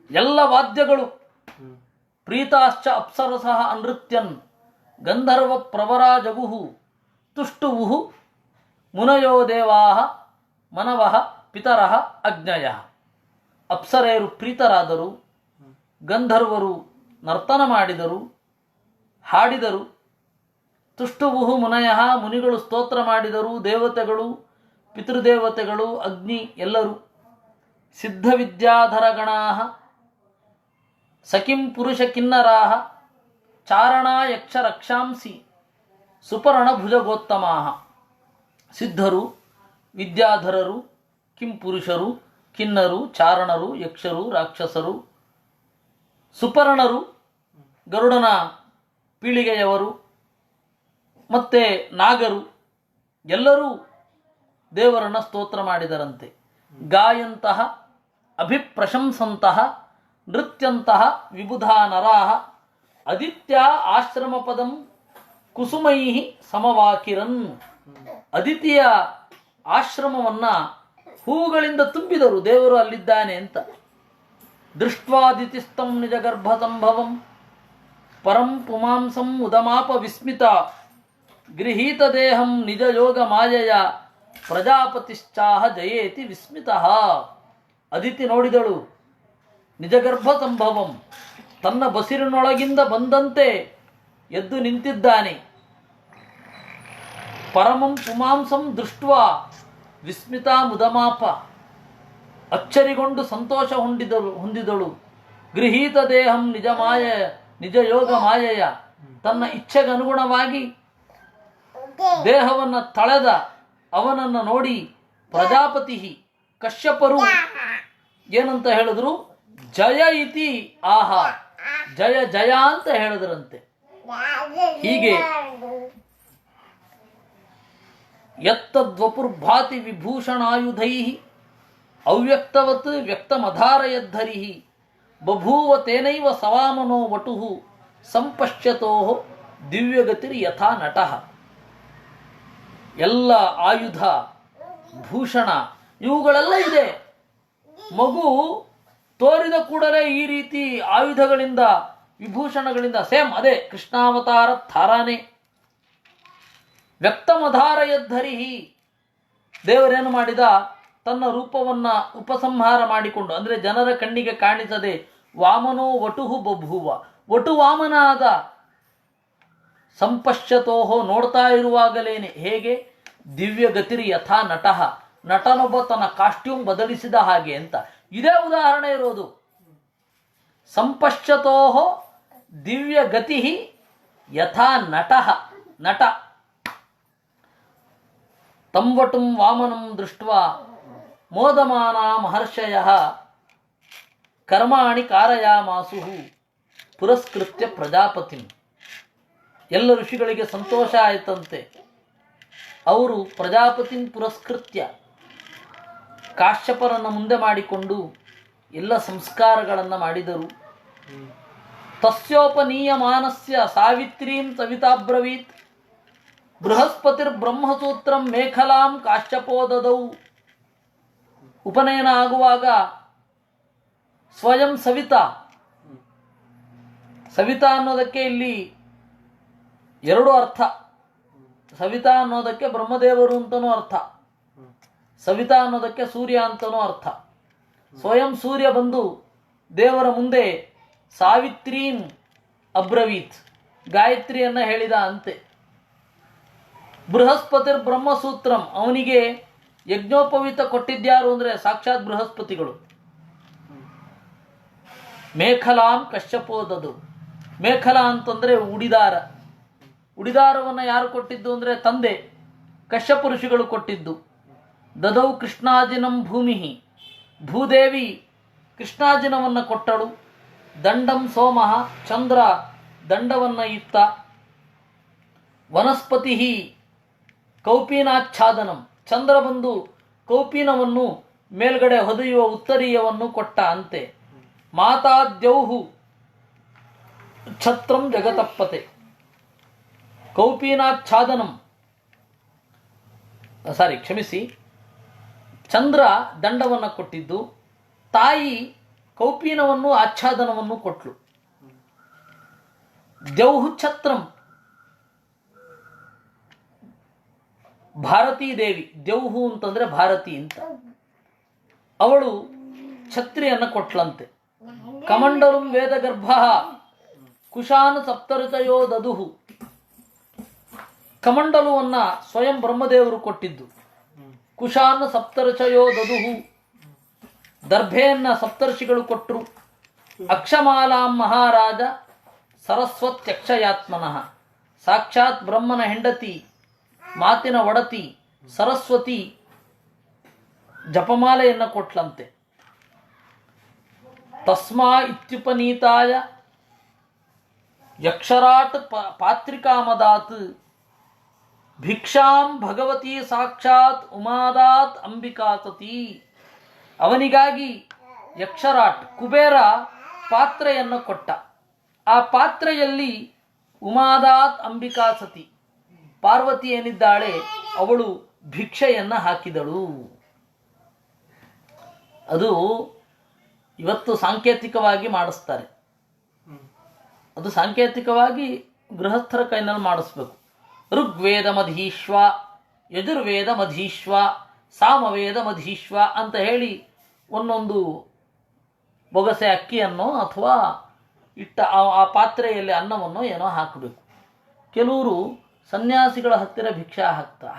ಎಲ್ಲ ವಾದ್ಯಗಳು. ಪ್ರೀತಾಶ್ಚ ಅಪ್ಸರಸಃ ಅನೃತ್ಯನ್ ಗಂಧರ್ವ ಪ್ರವರಾ ಜಗುಹು ತುಷ್ಟುವುಹು ಮುನಯೋ ದೇವಾಹ ಮನವಃ ಪಿತರಃ ಅಜ್ಞಯಃ. ಅಪ್ಸರೆಯರು ಪ್ರೀತರಾದರು, ಗಂಧರ್ವರು ನರ್ತನ ಮಾಡಿದರು, ಹಾಡಿದರು. ತುಷ್ಟುವುಹು ಮುನಯಃ, ಮುನಿಗಳು ಸ್ತೋತ್ರ ಮಾಡಿದರು, ದೇವತೆಗಳು, ಪಿತೃದೇವತೆಗಳು, ಅಗ್ನಿ ಎಲ್ಲರೂ. ಸಿದ್ಧವಿದ್ಯಾಧರಗಣಾ ಸಖಿಂ ಪುರುಷ ಕಿನ್ನರಾಹ ಚಾರಣಾ ಯಕ್ಷ ರಕ್ಷಾಂಸಿ ಸುಪರ್ಣ ಭುಜಗೋತ್ತಮಾಹ. ಸಿದ್ಧರು, ವಿದ್ಯಾಧರರು, ಕಿಂಪುರುಷರು, ಕಿನ್ನರು, ಚಾರಣರು, ಯಕ್ಷರು, ರಾಕ್ಷಸರು, ಸುಪರ್ಣರು, ಗರುಡನ ಪೀಳಿಗೆಯವರು, ಮತ್ತು ನಾಗರು ಎಲ್ಲರೂ ದೇವರನ್ನು ಸ್ತೋತ್ರ ಮಾಡಿದರಂತೆ. ಗಾಯಂತಹ ಅಭಿಪ್ರಶಂಸಂತಹ ನೃತ್ಯಂತಹ ವಿಬುಧಾ ನರಾಹ ಅದಿತ್ಯ ಆಶ್ರಮ ಪದಂ ಕುಸುಮೈ ಸಮವಾಕಿರನ್. ಅದಿತಿಯ ಆಶ್ರಮವನ್ನು ಹೂಗಳಿಂದ ತುಂಬಿದರು, ದೇವರು ಅಲ್ಲಿದ್ದಾನೆ ಅಂತ. ದೃಷ್ಟ್ವಾದಿತಿಸ್ತಂ ನಿಜ ಗರ್ಭ ಸಂಭವಂ ಪರಂ ಪುಮಾಂಸಂ ಉದಮಾಪ ವಿಸ್ಮಿತ ಗೃಹೀತ ದೇಹಂ ನಿಜ ಯೋಗ ಮಾಯೆಯ ಪ್ರಜಾಪತಿಶ್ಚಾಹ ಜಯೇತಿ ವಿಸ್ಮಿತಃ. ಅದಿತಿ ನೋಡಿದಳು, ನಿಜಗರ್ಭ ಸಂಭವಂ, ತನ್ನ ಬಸಿರಿನೊಳಗಿಂದ ಬಂದಂತೆ ಎದ್ದು ನಿಂತಿದ್ದಾನೆ. ಪರಮಂ ಪುಮಾಂಸಂ ದೃಷ್ಟ್ವಾ ವಿಸ್ಮಿತಾ ಮುದಮಾಪ, ಅಚ್ಚರಿಗೊಂಡು ಸಂತೋಷ ಹೊಂದಿದಳು. ಗೃಹೀತ ದೇಹಂ ನಿಜ ಯೋಗ ಮಾಯೆಯ, ತನ್ನ ಇಚ್ಛೆಗನುಗುಣವಾಗಿ ದೇಹವನ್ನು ತಳೆದ ಅವನನ್ನು ನೋಡಿ ಪ್ರಜಾಪತಿ ಕಶ್ಯಪರು ಏನಂತ ಹೇಳಿದ್ರು, ಜಯ ಇತಿ ಆಹ, ಜಯ ಜಯ ಅಂತ ಹೇಳಿದ್ರಂತೆ. ಹೀಗೆ ಯತ್ತದ್ವಪುರ್ಭಾತಿ ವಿಭೂಷಣಾಯುಧೈ ಅವ್ಯಕ್ತವತ್ ವ್ಯಕ್ತಮಧಾರಯದ್ಧರಿ ಬಭೂವ ತೇನೈವ ಸವಾಮನೋ ವಟುಃ ಸಂಪಶ್ಯತೋ ದಿವ್ಯಗತಿರ್ ಯಥಾ ನಟಃ. ಎಲ್ಲ ಆಯುಧ, ಭೂಷಣ ಇವುಗಳೆಲ್ಲ ಇದೆ. ಮಗು ತೋರಿದ ಕೂಡಲೇ ಈ ರೀತಿ ಆಯುಧಗಳಿಂದ, ವಿಭೂಷಣಗಳಿಂದ, ಸೇಮ್ ಅದೇ ಕೃಷ್ಣಾವತಾರ ಥಾರಾನೆ. ವ್ಯಕ್ತಮಧಾರಯದ್ಧರಿ, ದೇವರೇನು ಮಾಡಿದ, ತನ್ನ ರೂಪವನ್ನು ಉಪಸಂಹಾರ ಮಾಡಿಕೊಂಡು, ಅಂದರೆ ಜನರ ಕಣ್ಣಿಗೆ ಕಾಣಿಸದೆ, ವಾಮನೋ ವಟುಹು ಬಭೂವ, ವಟು ವಾಮನ ಆದ. ಸಂಪಶ್ಯತೋಹೋ, ನೋಡ್ತಾ ಇರುವಾಗಲೇನೆ. ಹೇಗೆ? ದಿವ್ಯಗತಿರಿ ಯಥಾ ನಟಃ, ನಟನೊಬ್ಬ ತನ್ನ ಕಾಸ್ಟ್ಯೂಮ್ ಬದಲಿಸಿದ ಹಾಗೆ ಅಂತ. ಇದೇ ಉದಾಹರಣೆ ಇರೋದು. ಸಂಪಶ್ಯತೋಹೋ ದಿವ್ಯಗತಿ ಯಥಾ ನಟಃ, ನಟ. ತಂವಟುಂ ವಾಮನಂ ದೃಷ್ಟ್ವಾ ಮೋದಮಾನ ಮಹರ್ಷಯಃ ಕರ್ಮಾಣಿ ಕಾರಯಾಮಾಸು ಪುರಸ್ಕೃತ್ಯ ಪ್ರಜಾಪತಿಂ. ಎಲ್ಲ ಋಷಿಗಳಿಗೆ ಸಂತೋಷ ಆಯಿತಂತೆ. ಅವರು ಪ್ರಜಾಪತಿನ್ ಪುರಸ್ಕೃತ್ಯ, ಕಾಶ್ಯಪರನ್ನು ಮುಂದೆ ಮಾಡಿಕೊಂಡು ಎಲ್ಲ ಸಂಸ್ಕಾರಗಳನ್ನು ಮಾಡಿದರು. ತಸ್ಯೋಪನೀಯಮಾನಸ್ಯ ಸಾವಿತ್ರೀಂ ಸವಿತಾಬ್ರವೀತ್ ಬೃಹಸ್ಪತಿರ್ ಬ್ರಹ್ಮಸೂತ್ರಂ ಮೇಖಲಾಂ ಕಾಶ್ಯಪೋದದೌ. ಉಪನಯನ ಆಗುವಾಗ ಸ್ವಯಂ ಸವಿತಾ, ಸವಿತಾ ಅನ್ನೋದಕ್ಕೆ ಇಲ್ಲಿ ಎರಡು ಅರ್ಥ. ಸವಿತಾ ಅನ್ನೋದಕ್ಕೆ ಬ್ರಹ್ಮದೇವರು ಅಂತನೂ ಅರ್ಥ, ಸವಿತಾ ಅನ್ನೋದಕ್ಕೆ ಸೂರ್ಯ ಅಂತನೂ ಅರ್ಥ. ಸ್ವಯಂ ಸೂರ್ಯ ಬಂದು ದೇವರ ಮುಂದೆ ಸಾವಿತ್ರೀಂ ಅಬ್ರವೀತ್, ಗಾಯತ್ರಿಯನ್ನು ಹೇಳಿದ ಅಂತೆ. ಬೃಹಸ್ಪತಿರ್ ಬ್ರಹ್ಮಸೂತ್ರಂ, ಅವನಿಗೆ ಯಜ್ಞೋಪವೀತ ಕೊಟ್ಟಿದ್ಯಾರು ಅಂದರೆ ಸಾಕ್ಷಾತ್ ಬೃಹಸ್ಪತಿಗಳು. ಮೇಖಲಾಂ ಕಶ್ಯಪೋದದು, ಮೇಖಲಾ ಅಂತಂದರೆ ಉಡಿದಾರ. ಉಡಿದಾರವನ್ನು ಯಾರು ಕೊಟ್ಟಿದ್ದು ಅಂದರೆ ತಂದೆ ಕಶ್ಯಪ ಋಷಿಗಳು ಕೊಟ್ಟಿದ್ದು. ದದೌ ಕೃಷ್ಣಾಜಿನಂ ಭೂಮಿ, ಭೂದೇವಿ ಕೃಷ್ಣಾಜಿನವನ್ನು ಕೊಟ್ಟಳು. ದಂಡಂ ಸೋಮಃ, ಚಂದ್ರ ದಂಡವನ್ನು ಇತ್ತ. ವನಸ್ಪತಿ ಕೌಪೀನಾಚ್ಛಾದನಂ, ಚಂದ್ರ ಬಂದು ಕೌಪೀನವನ್ನು ಮೇಲ್ಗಡೆ ಹೊದೆಯುವ ಉತ್ತರೀಯವನ್ನು ಕೊಟ್ಟ ಅಂತೆ. ಮಾತಾದ್ಯೌಹು ಛತ್ರಂ ಜಗತಪ್ಪತೆ, ಕೌಪೀನಾಚ್ಛಾದನಂ, ಕ್ಷಮಿಸಿ, ಚಂದ್ರ ದಂಡವನ್ನು ಕೊಟ್ಟಿದ್ದು, ತಾಯಿ ಕೌಪೀನವನ್ನು ಆಚ್ಛಾದನವನ್ನು ಕೊಟ್ಲು. ದ್ಯೌಹು ಛತ್ರಂ, ಭಾರತೀ ದೇವಿ, ದ್ಯೌಹು ಅಂತಂದ್ರೆ ಭಾರತಿ ಅಂತ, ಅವಳು ಛತ್ರಿಯನ್ನು ಕೊಟ್ಲಂತೆ. ಕಮಂಡಲಂ ವೇದಗರ್ಭ ಕುಶಾನ್ ಸಪ್ತಋತಯೋ ದದುಹು, ಕಮಂಡಲುವನ್ನು ಸ್ವಯಂ ಬ್ರಹ್ಮದೇವರು ಕೊಟ್ಟಿದ್ದು. ಕುಶಾನ್ ಸಪ್ತಋಷಯೋ ದದುಹು, ದರ್ಭೆಯನ್ನು ಸಪ್ತರ್ಷಿಗಳು ಕೊಟ್ಟರು. ಅಕ್ಷಮಾಲಾಂ ಮಹಾರಾಜ ಸರಸ್ವತ್ಯಕ್ಷಯಾತ್ಮನಃ. ಸಾಕ್ಷಾತ್ ಬ್ರಹ್ಮನ ಹೆಂಡತಿ, ಮಾತಿನ ಒಡತಿ ಸರಸ್ವತಿ ಜಪಮಾಲೆಯನ್ನು ಕೊಟ್ಲಂತೆ. ತಸ್ಮಾ ಇತ್ಯುಪನೀತಾಯ ಯಕ್ಷರಾಟ್ ಪಾತ್ರಿಕಾಮದಾತ್ ಭಿಕ್ಷಾಂ ಭಗವತಿ ಸಾಕ್ಷಾತ್ ಉಮಾದಾತ್ ಅಂಬಿಕಾ ಸತಿ. ಅವನಿಗಾಗಿ ಯಕ್ಷರಾಟ್ ಕುಬೇರ ಪಾತ್ರೆಯನ್ನು ಕೊಟ್ಟ. ಆ ಪಾತ್ರೆಯಲ್ಲಿ ಉಮಾದಾತ್ ಅಂಬಿಕಾ ಸತಿ ಪಾರ್ವತಿ ಏನಿದ್ದಾಳೆ ಅವಳು ಭಿಕ್ಷೆಯನ್ನು ಹಾಕಿದಳು. ಅದು ಇವತ್ತು ಸಾಂಕೇತಿಕವಾಗಿ ಮಾಡಿಸ್ತಾರೆ. ಅದು ಸಾಂಕೇತಿಕವಾಗಿ ಗೃಹಸ್ಥರ ಕೈನಲ್ಲಿ ಮಾಡಿಸ್ಬೇಕು. ಋಗ್ವೇದ ಮಧೀಶ್ವ, ಯಜುರ್ವೇದ ಮಧೀಶ್ವ, ಸಾಮವೇದ ಮಧೀಶ್ವ ಅಂತ ಹೇಳಿ ಒಂದೊಂದು ಬೊಗಸೆ ಅಕ್ಕಿಯನ್ನು ಅಥವಾ ಇಟ್ಟ ಆ ಪಾತ್ರೆಯಲ್ಲಿ ಅನ್ನವನ್ನು ಏನೋ ಹಾಕಬೇಕು. ಕೆಲವರು ಸನ್ಯಾಸಿಗಳ ಹತ್ತಿರ ಭಿಕ್ಷೆ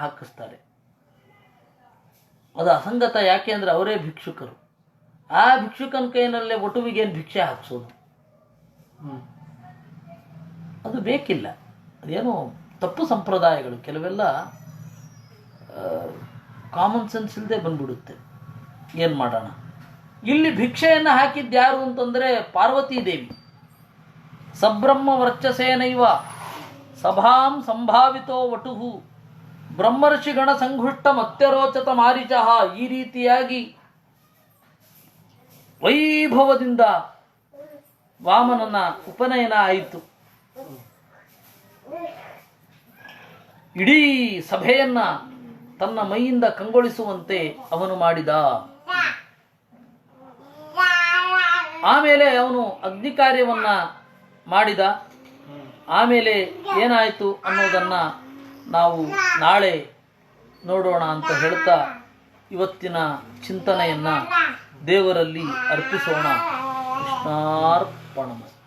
ಹಾಕಿಸ್ತಾರೆ. ಅದು ಅಸಂಗತ. ಯಾಕೆ ಅಂದರೆ ಅವರೇ ಭಿಕ್ಷುಕರು. ಆ ಭಿಕ್ಷುಕನ ಕೈನಲ್ಲೇ ಒಟುವಿಗೇನು ಭಿಕ್ಷೆ ಹಾಕ್ಸೋದು, ಅದು ಬೇಕಿಲ್ಲ. ಅದೇನೋ ತಪ್ಪು ಸಂಪ್ರದಾಯಗಳು, ಕೆಲವೆಲ್ಲ ಕಾಮನ್ ಸೆನ್ಸ್ ಇಲ್ಲದೆ ಬಂದ್ಬಿಡುತ್ತೆ. ಏನು ಮಾಡೋಣ. ಇಲ್ಲಿ ಭಿಕ್ಷೆಯನ್ನು ಹಾಕಿದ್ಯಾರು ಅಂತಂದರೆ ಪಾರ್ವತೀ ದೇವಿ. ಸಬ್ರಹ್ಮ ವರ್ಚಸೇನೈವ ಸಭಾಂ ಸಂಭಾವಿತೋ ವಟುಹು ಬ್ರಹ್ಮರ್ಷಿಗಣ ಸಂಘುಷ್ಟ ಮತ್ಯರೋಚತ ಮಾರಿಚಃ. ಈ ರೀತಿಯಾಗಿ ವೈಭವದಿಂದ ವಾಮನನ ಉಪನಯನ ಆಯಿತು. ಇಡೀ ಸಭೆಯನ್ನ ತನ್ನ ಮೈಯಿಂದ ಕಂಗೊಳಿಸುವಂತೆ ಅವನು ಮಾಡಿದ. ಆಮೇಲೆ ಅವನು ಅಗ್ನಿ ಕಾರ್ಯವನ್ನ ಮಾಡಿದ. ಆಮೇಲೆ ಏನಾಯಿತು ಅನ್ನೋದನ್ನ ನಾವು ನಾಳೆ ನೋಡೋಣ ಅಂತ ಹೇಳ್ತಾ ಇವತ್ತಿನ ಚಿಂತನೆಯನ್ನ ದೇವರಲ್ಲಿ ಅರ್ಪಿಸೋಣ. ಕೃಷ್ಣಾರ್ಪಣಮಸ್ತು.